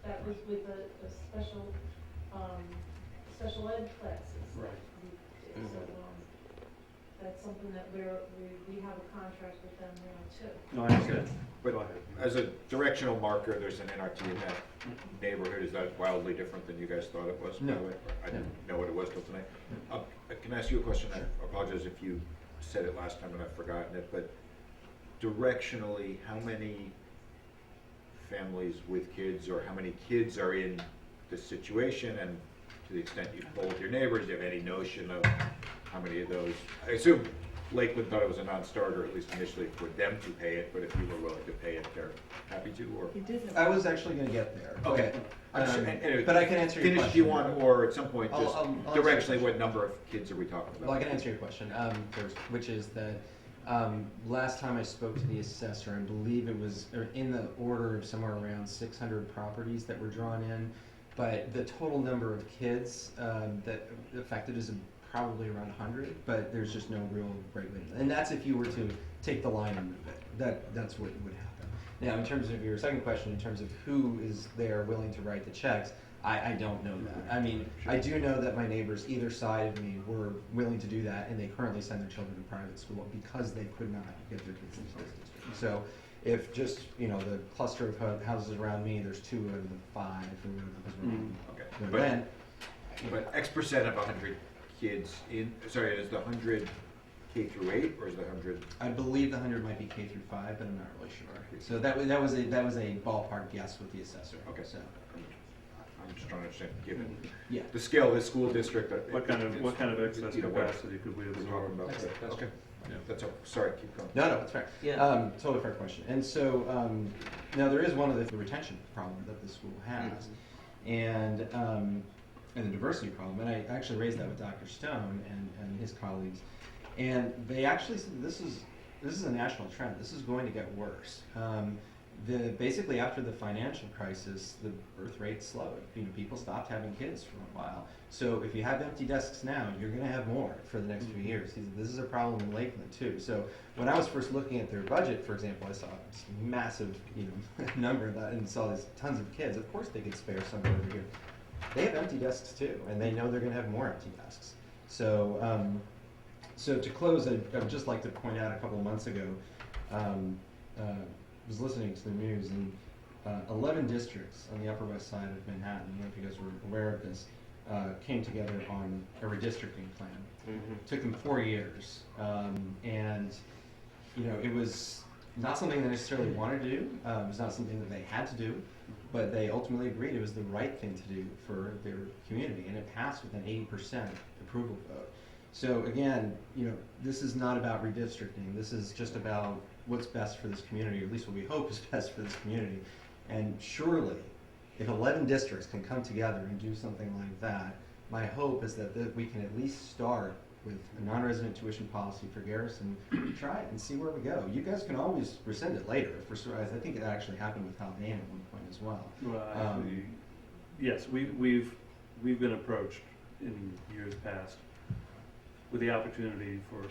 That was with a special, special ed classes. Right. So, that's something that we have a contract with them now too. No, I understand. But Go ahead. as a directional marker, there's an NRT in that neighborhood. Is that wildly different than you guys thought it was? No. By the way? I didn't know what it was till tonight. Can I ask you a question? I apologize if you said it last time and I've forgotten it, but directionally, how many families with kids or how many kids are in this situation? And to the extent you've polled your neighbors, do you have any notion of how many of those? I assume Lakewood thought it was a non-starter, at least initially, for them to pay it, but if you were willing to pay it, they're happy to, or? He did have. I was actually going to get there. Okay. Anyway, but I can answer your Finish question. if you want, or at some point, just I'll answer your directionally, question. what number of kids are we talking about? Well, I can answer your question first, which is that last time I spoke to the assessor, I believe it was in the order of somewhere around 600 properties that were drawn in, but the total number of kids that affected is probably around 100, but there's just no real great way. And that's if you were to take the line and move it. That's what would happen. Now, in terms of your second question, in terms of who is there willing to write the checks, I don't know that. I mean, I do know that my neighbors either side of me were willing to do that, and they currently send their children to private school because they could not get their kids into this district. So if just, the cluster of houses around me, there's 2 out of the 5 or whatever. Okay. But X% of 100 kids is the 100 K through 8, or is the 100? I believe the 100 might be K through 5, but I'm not really sure. So that was a ballpark guess with the assessor. Okay. So I'm just trying to understand, given yeah. the scale of this school district. What kind of excess capacity could we we're talking absorb? about? Okay. That's all. Sorry, keep going. No, it's fair. Yeah. Totally fair question. And so now there is one of the retention problem that the school has, and the diversity problem. And I actually raised that with Dr. Stone and his colleagues, and they actually said this is a national trend. This is going to get worse. basically after the financial crisis, the birth rate slowed. People stopped having kids for a while. So if you have empty desks now, you're going to have more for the next few years. This is a problem in Lakeland too. So when I was first looking at their budget, for example, I saw this massive number and saw these tons of kids. Of course they could spare somebody over here. They have empty desks too, and they know they're going to have more empty desks. So so to close, I would just like to point out a couple months ago, was listening to the news, and 11 districts on the Upper West Side of Manhattan, I don't know if you guys were aware of this, came together on a redistricting plan. Mm-hmm. Took them 4 years, and it was not something they necessarily wanted to do. It was not something that they had to do, but they ultimately agreed it was the right thing to do for their community, and it passed with an 80% approval vote. So again, this is not about redistricting. This is just about what's best for this community, or at least what we hope is best for this community. And surely, if 11 districts can come together and do something like that, my hope is that we can at least start with a non-resident tuition policy for Garrison, try it and see where we go. You guys can always rescind it later. If we're surprised. I think it actually happened with Haldane at one point as well. Well, actually, yes, we've been approached in years past with the opportunity for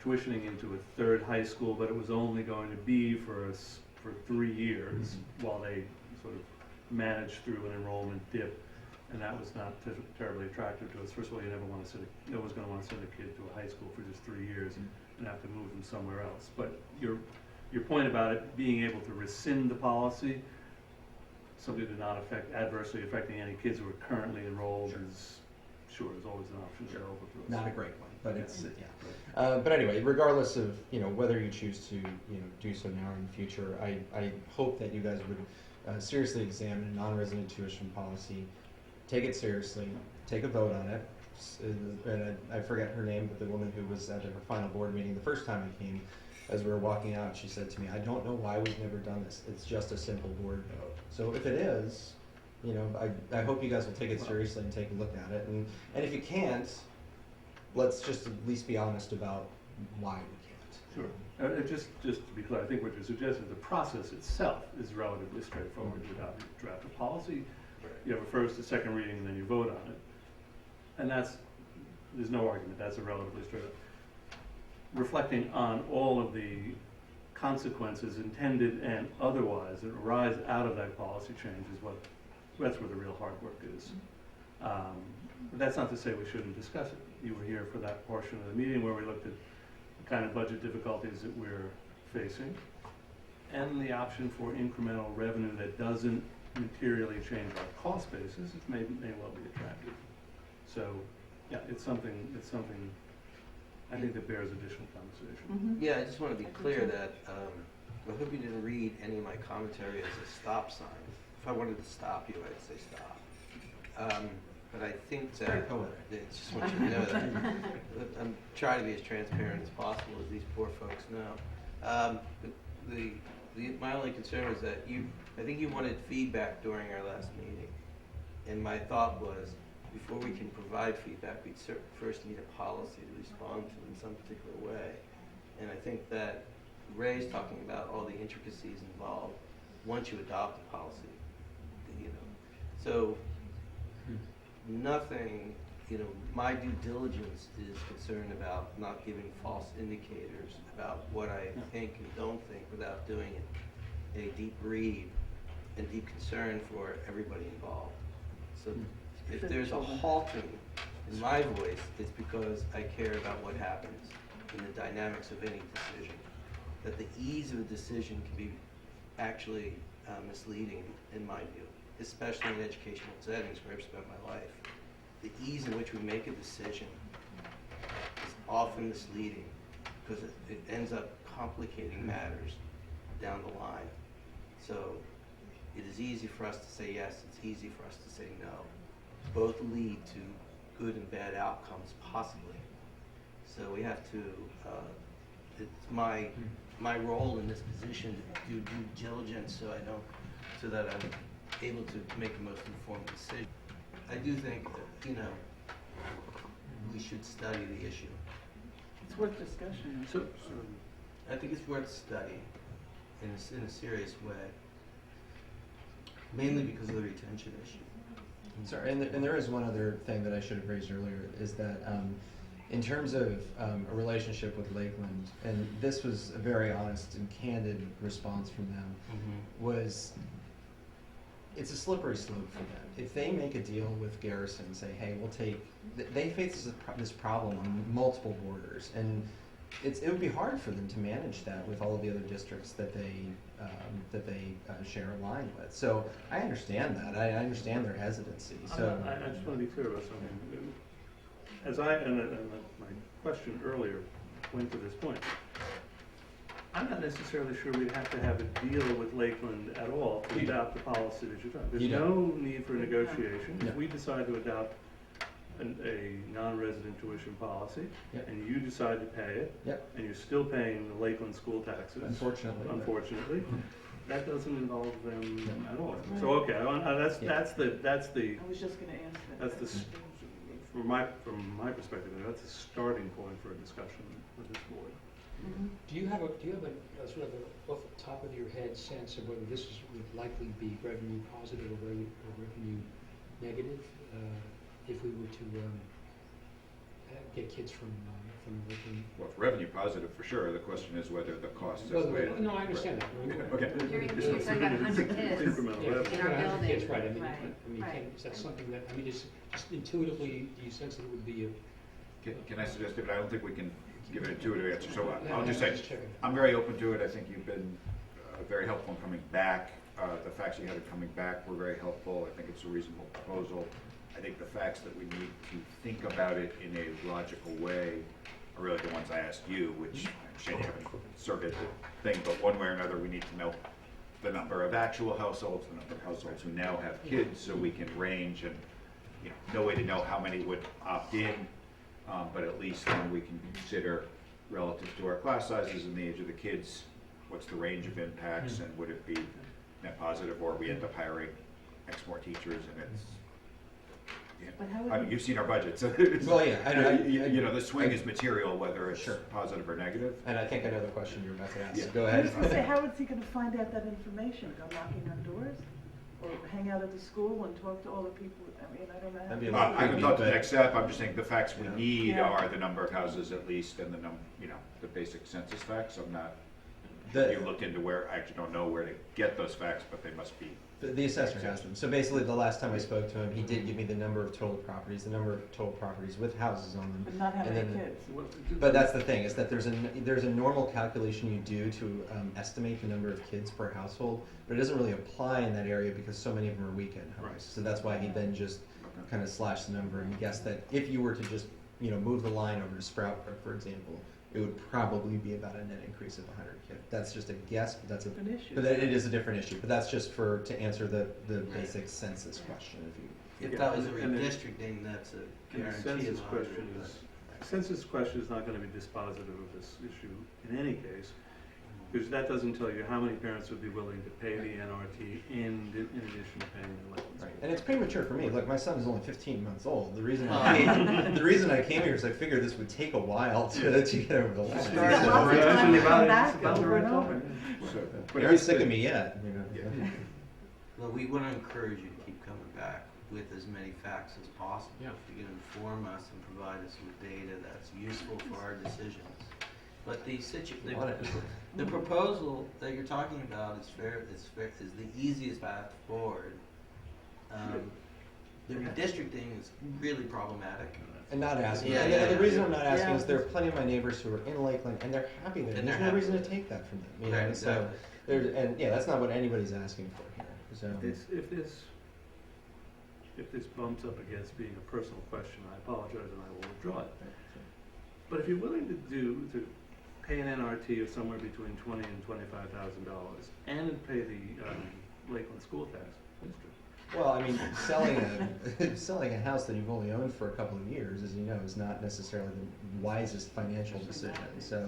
tuitioning into a third high school, but it was only going to be for 3 years while they sort of managed through an enrollment dip, and that was not terribly attractive to us. First of all, no one's going to want to send a kid to a high school for just 3 years and have to move them somewhere else. But your point about it being able to rescind the policy, something to not adversely affecting any kids who are currently enrolled, is always an option available to us. Not a great one, but it's but anyway, regardless of whether you choose to do so now or in the future, I hope that you guys would seriously examine a non-resident tuition policy, take it seriously, take a vote on it. And I forget her name, but the woman who was at her final board meeting the first time I came, as we were walking out, she said to me, "I don't know why we've never done this. It's just a simple board vote." So if it is, I hope you guys will take it seriously and take a look at it. And if you can't, let's just at least be honest about why we can't. Sure. Just to be clear, I think what you're suggesting, the process itself is relatively straightforward. You draft a policy, you have a first, a second reading, and then you vote on it. And there's no argument, that's a relatively straight up. Reflecting on all of the consequences intended and otherwise that arise out of that policy change that's where the real hard work is. But that's not to say we shouldn't discuss it. You were here for that portion of the meeting where we looked at the kind of budget difficulties that we're facing and the option for incremental revenue that doesn't materially change our cost basis. It may well be attractive. So, yeah, it's something I think that bears additional conversation. Mm-hmm. Yeah, I just want to be clear that I hope you didn't read any of my commentary as a stop sign. If I wanted to stop you, I'd say stop. But I think that I just want you to know that I'm trying to be as transparent as possible, as these poor folks know. But my only concern is that I think you wanted feedback during our last meeting, and my thought was, before we can provide feedback, we'd first need a policy to respond to in some particular way. And I think that Ray's talking about all the intricacies involved once you adopt a policy. So nothing, my due diligence is concerned about not giving false indicators about what I think and don't think without doing a deep read and deep concern for everybody involved. So if there's a halting in my voice, it's because I care about what happens in the dynamics of any decision. That the ease of a decision can be actually misleading in my view, especially in educational settings where I've spent my life. The ease in which we make a decision is often misleading because it ends up complicating matters down the line. So it is easy for us to say yes, it's easy for us to say no. Both lead to good and bad outcomes, possibly. So we have to, it's my role in this position to do due diligence so that I'm able to make the most informed decision. I do think that, we should study the issue. It's worth discussion. So I think it's worth studying. in a serious way, mainly because of the retention issue. Sorry, and there is one other thing that I should have raised earlier, is that in terms of a relationship with Lakeland, and this was a very honest and candid response from them, was it's a slippery slope for them. If they make a deal with Garrison and say, hey, we'll take, they face this problem on multiple borders, and it would be hard for them to manage that with all of the other districts that they share a line with. So I understand that. I understand their hesitancy. So I just want to be clear about something. As and my question earlier went to this point, I'm not necessarily sure we'd have to have a deal with Lakeland at all to adopt the policy that you're talking. There's no need for negotiation. If we decide to adopt a non-resident tuition policy, and you decide to pay it, and you're still paying the Lakeland school taxes, unfortunately, that doesn't involve them at all. So okay, that's the. I was just going to ask that. That's the. From my perspective, that's a starting point for a discussion with this board. Do you have a sort of a off the top of your head sense of whether this would likely be revenue positive or revenue negative if we were to get kids from working? Well, it's revenue positive for sure. The question is whether the cost is way. No, I understand that. Okay. You're talking about 100 kids in our building. Kids, right. I mean, is that something that, I mean, just intuitively, do you sense that it would be a... Can I suggest it? But I don't think we can give an intuitive answer. So I'll just say, I'm very open to it. I think you've been very helpful in coming back. The facts you had in coming back were very helpful. I think it's a reasonable proposal. I think the facts that we need to think about it in a logical way are really the ones I asked you, which I understand you haven't surveyed the thing, but one way or another we need to know the number of actual households, the number of households who now have kids, so we can range, and no way to know how many would opt in, but at least then we can consider relative to our class sizes and the age of the kids, what's the range of impacts, and would it be net positive, or we end up hiring X more teachers, and it's I mean, you've seen our budgets. Well, yeah, I know. The swing is material, whether it's positive or negative. And I think I know the question you're about to ask. Yeah. Go I ahead. was going to say, how is he going to find out that information? Go knocking on doors? Or hang out at the school and talk to all the people? I mean, I don't know how. That'd be I haven't thought the next step. I'm just saying the facts we need Yeah. are the number of houses at least, and the basic census facts. I'm not. You looked into where, I actually don't know where to get those facts, but they must be. The assessor has them. So basically, the last time I spoke to him, he did give me the number of total properties, with houses on them. But not how And many then- kids. But that's the thing, is that there's a normal calculation you do to estimate the number of kids per household, but it doesn't really apply in that area because so many of them are weekend homes. Right. So that's why he then just kind of slashed the number and guessed that if you were to just move the line over to Sprout, for example, it would probably be about a net increase of 100 kids. That's just a guess, but that's An issue. but it is a different issue. But that's just to answer the basic census question. If that was a redistricting, that's a And the guarantee census of question is not going to be dispositive of this issue in any case, because that doesn't tell you how many parents would be willing to pay the NRT in addition to paying the electric. Right. And it's premature for me. Look, my son is only 15 months old. The reason I came here is I figured this would take a while to get over the line. Yeah, lots of time to come back over and over. But he's sick of me yet. Well, we want to encourage you to keep coming back with as many facts as possible. Yeah. If you can inform us and provide us with data that's useful for our decisions. But the proposal that you're talking about is the easiest path forward. The redistricting is really problematic. And not asking. Yeah, And the reason I'm not asking Yeah. is there are plenty of my neighbors who are in Lakeland and they're happy there. And There's they're no happy reason to there. take that from them. Right, So exactly. that's not what anybody's asking for here. So If this bumps up against being a personal question, I apologize and I will withdraw it. But if you're willing to pay an NRT of somewhere between $20,000 and $25,000 and pay the Lakeland school tax district. well, I mean, selling a house that you've only owned for a couple of years, as you know, is not necessarily the wisest financial decision. So,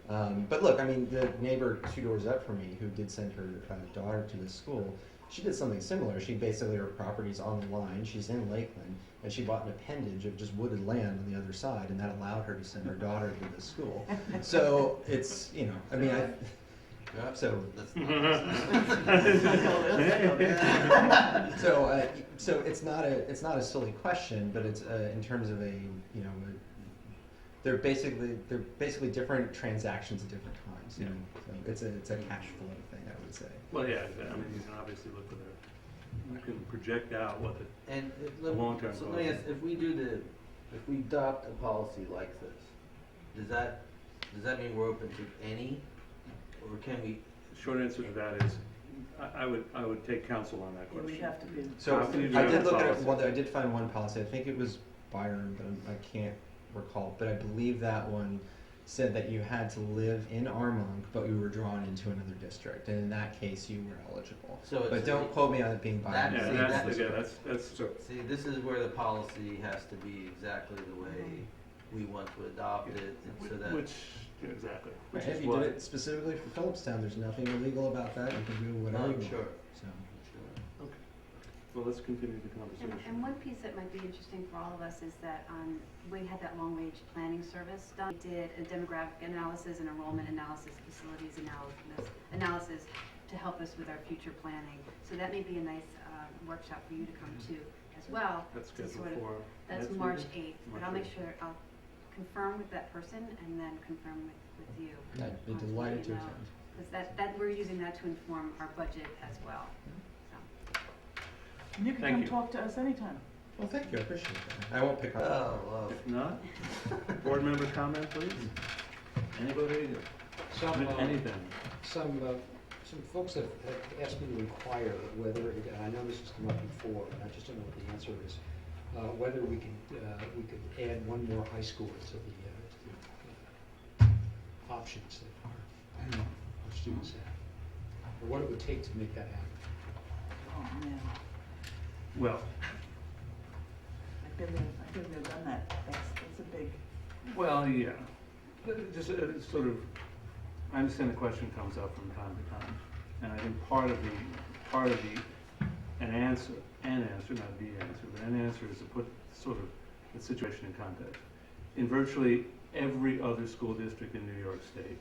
but look, I mean, the neighbor 2 doors up from me who did send her daughter to this school, she did something similar. She basically, her property's on the line. She's in Lakeland, and she bought an appendage of just wooded land on the other side, and that allowed her to send her daughter to this school. So it's, I mean, So, Let's so it's not a silly question, but it's in terms of they're basically different transactions at different times. You know, so it's a cash flow thing, I would say. Well, yeah, I mean, you can obviously look for you can project out what And the long-term so cost let me is. ask, if we adopt a policy like this, does that mean we're open to any, or can we? Short answer to that is, I would take counsel on that It question. would have to be. So How can you I draft did a look at policy? well, I did find one policy. I think it was Byron, but I can't recall. But I believe that one said that you had to live in Armonk, but you were drawn into another district, and in that case, you were eligible. So it's But don't quote me on it being Byron. That's See, this is where the policy has to be exactly the way we want to adopt it, and so that. Exactly. Right, if you did it specifically for Phillipstown, there's nothing illegal about that. You can do whatever you want. Sure. So. Okay. Well, let's continue the conversation. And one piece that might be interesting for all of us is that we had that long-range planning service done. We did a demographic analysis and enrollment analysis, facilities analysis to help us with our future planning. So that may be a nice workshop for you to come to as well. That's to scheduled for That's next March meeting? 8th, but March I'll make 8th. sure I'll confirm with that person and then confirm with you. I'd be delighted to attend. Because that we're using that to inform our budget as well. So. And you can Thank come you. talk to us anytime. Well, thank you. I appreciate that. I won't pick up. Oh, well. If not, board member comment, please. Anybody? Anything? Some folks have asked me to inquire whether, and I know this has come up before, and I just don't know what the answer is, whether we could add one more high school to the options that our students have, or what it would take to make that happen. Oh, man. Well, I've been there, done that. That's a big. well, yeah. Just sort of, I understand the question comes up from time to time, and I think part of an answer, not the answer, but an answer is to put sort of the situation in context. In virtually every other school district in New York State,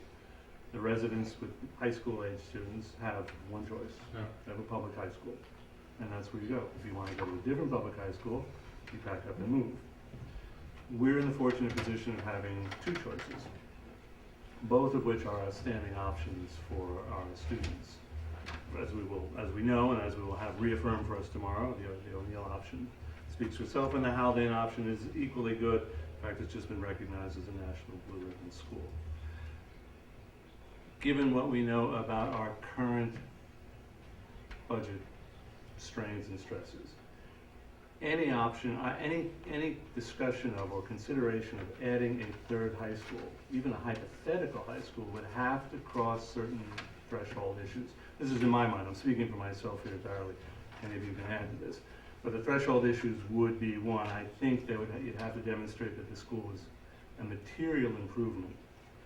the residents with high school age students have one choice. They have a public high school, and that's where you go. If you want to go to a different public high school, you pack up and move. We're in the fortunate position of having two choices, both of which are outstanding options for our students. As we know, and as we will have reaffirmed for us tomorrow, the O'Neill option speaks for itself, and the Haldane option is equally good. In fact, it's just been recognized as a national blue ribbon school. Given what we know about our current budget strains and stresses, any option, any discussion of or consideration of adding a third high school, even a hypothetical high school, would have to cross certain threshold issues. This is in my mind, I'm speaking for myself here entirely, any of you can add to this. But the threshold issues would be one, I think you'd have to demonstrate that the school is a material improvement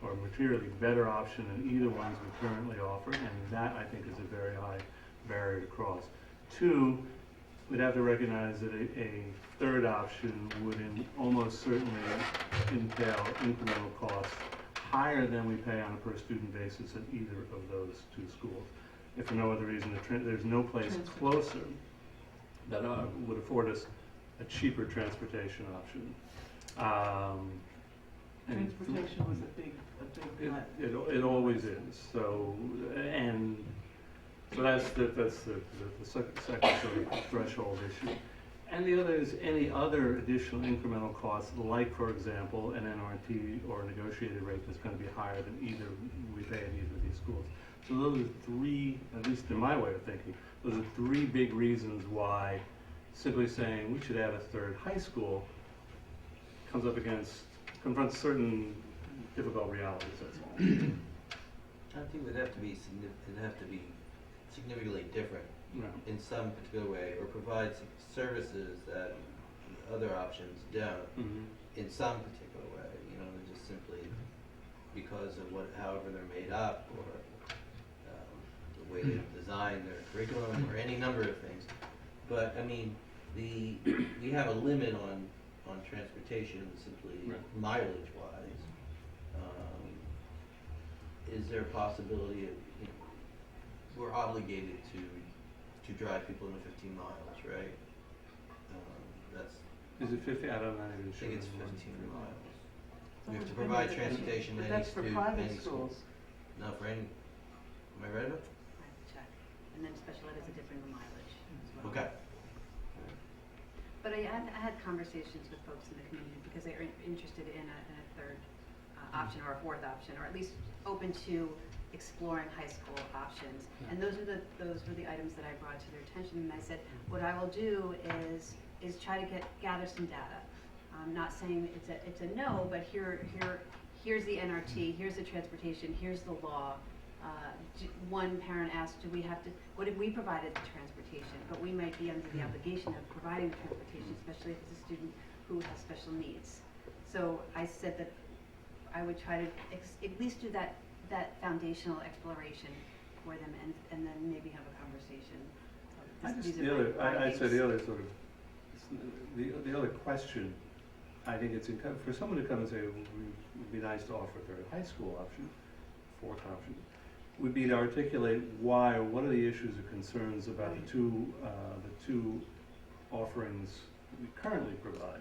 or a materially better option than either ones we currently offer, and that I think is a very high barrier to cross. Two, we'd have to recognize that a third option would almost certainly entail incremental costs higher than we pay on a per student basis at either of those two schools. If for no other reason, there's no place closer that would afford us a cheaper transportation option. Transportation was a big It always is. So that's the second sort of threshold issue. And the other is any other additional incremental costs, like, for example, an NRT or a negotiated rate that's going to be higher than either we pay at either of these schools. So those are three, at least in my way of thinking, those are three big reasons why simply saying we should add a third high school confronts certain difficult realities, that's all. I think it'd have to be significantly different in some particular way, or provide services that other options don't in some particular way. You know, just simply because of however they're made up, or the way they design their curriculum, or any number of things. But I mean, we have a limit on transportation simply mileage wise. is there a possibility of, we're obligated to drive people into 15 miles, right? That's, Is it 50? I don't know. I think it's 15 miles. We have to But provide transportation to any that's for student, private any school. schools. Not for any, am I right about? I have to check. And then special ed is a different mileage as well. Okay. But I had conversations with folks in the community because they are interested in a third option or a fourth option, or at least open to exploring high school options. And those were the items that I brought to their attention. And I said, what I will do is try to gather some data. I'm not saying it's a no, but here's the NRT, here's the transportation, here's the law. One parent asked, what if we provided the transportation? But we might be under the obligation of providing the transportation, especially if it's a student who has special needs. So I said that I would try to at least do that foundational exploration for them, and then maybe have a conversation. I'd say the other sort of, the other question, I think it's for someone to come and say, it would be nice to offer a third high school option, fourth option, would be to articulate why, or what are the issues or concerns about the two offerings we currently provide,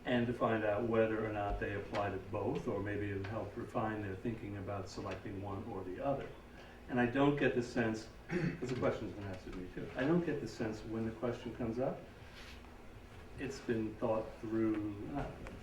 and to find out whether or not they apply to both, or maybe it help refine their thinking about selecting one or the other. And I don't get the sense, because the question's been asked of me too, I don't get the sense when the question comes up, it's been thought through,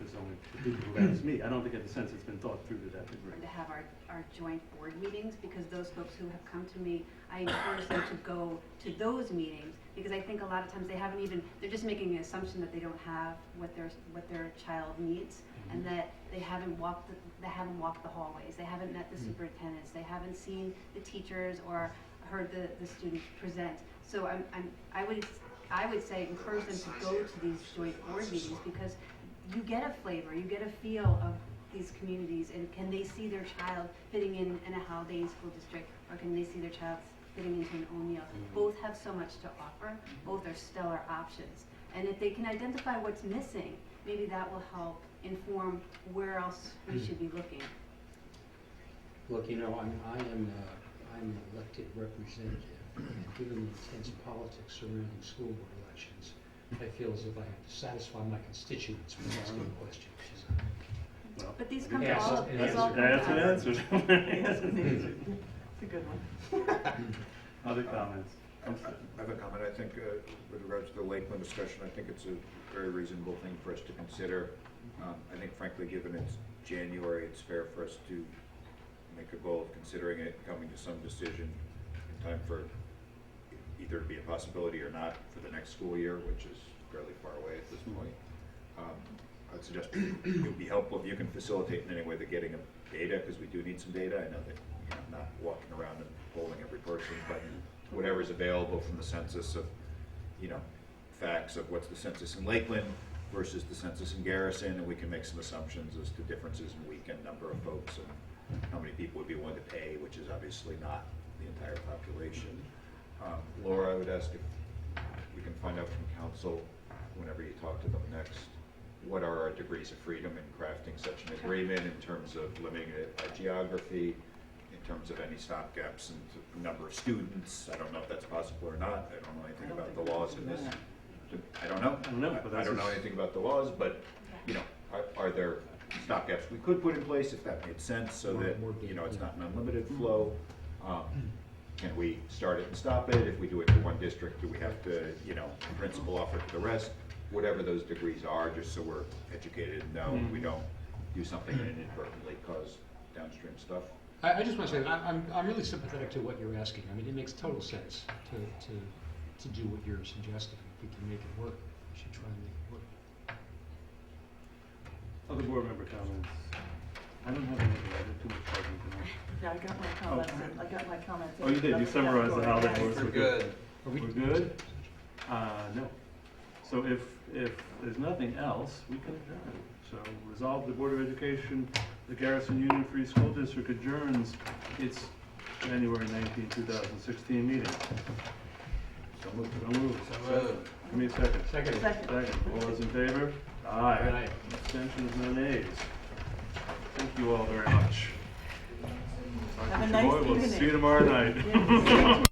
there's only the people who ask me, I don't get the sense it's been thought through to that degree. And to have our joint board meetings, because those folks who have come to me, I encourage them to go to those meetings, because I think a lot of times they're just making an assumption that they don't have what their child needs, and that they haven't walked the hallways, they haven't met the superintendents, they haven't seen the teachers or heard the students present. So I would say encourage them to go to these joint board meetings, because you get a flavor, you get a feel of these communities, and can they see their child fitting in a Haldane school district, or can they see their child fitting into an O'Neill? Both have so much to offer, both are stellar options. And if they can identify what's missing, maybe that will help inform where else we should be looking. Look, I'm an elected representative, and given the intense politics surrounding school board elections, I feel as if I have to satisfy my constituents when asking questions. Well, But these come Yes, all yes, come that's an together. answer. It's a good one. Other comments? I have a comment. I think with regards to the Lakeland discussion, I think it's a very reasonable thing for us to consider. I think frankly, given it's January, it's fair for us to make a goal of considering it, coming to some decision in time for either to be a possibility or not for the next school year, which is fairly far away at this point. I'd suggest it would be helpful if you can facilitate in any way the getting of data, because we do need some data. I know that I'm not walking around and polling every person, but whatever's available from the census of, facts of what's the census in Lakeland versus the census in Garrison, and we can make some assumptions as to differences in weekend number of folks and how many people would be willing to pay, which is obviously not the entire population. Laura, I would ask if we can find out from council, whenever you talk to them next, what are our degrees of freedom in crafting such an agreement in terms of limiting it by geography, in terms of any stopgaps and number of students. I don't know if that's possible or not. I don't know anything about the laws in this. I don't know. I don't know anything about the laws, but, are there stopgaps we could put in place if that made sense, so that, it's not an unlimited flow? Can we start it and stop it? If we do it to one district, do we have to, principal offer to the rest? Whatever those degrees are, just so we're educated and know we don't do something and inadvertently cause downstream stuff. I just want to say that I'm really sympathetic to what you're asking. I mean, it makes total sense to do what you're suggesting. If we can make it work, we should try and make it work. Other board member comments? I don't have anything, I did too much talking tonight. Yeah, I got my comments. Oh, you did, you summarized the holiday Yes. wars. We're good. We're good? No. So if there's nothing else, we can adjourn. So resolve the Board of Education, the Garrison Union Free School District adjourns its January 19, 2016 meeting. So moved. So moved. Give me a second. Second. All those in favor? Aye. Abstentions, no nays. Thank you all very much. Sorry Have a nice Boy, we'll evening. see you tomorrow night. Yeah.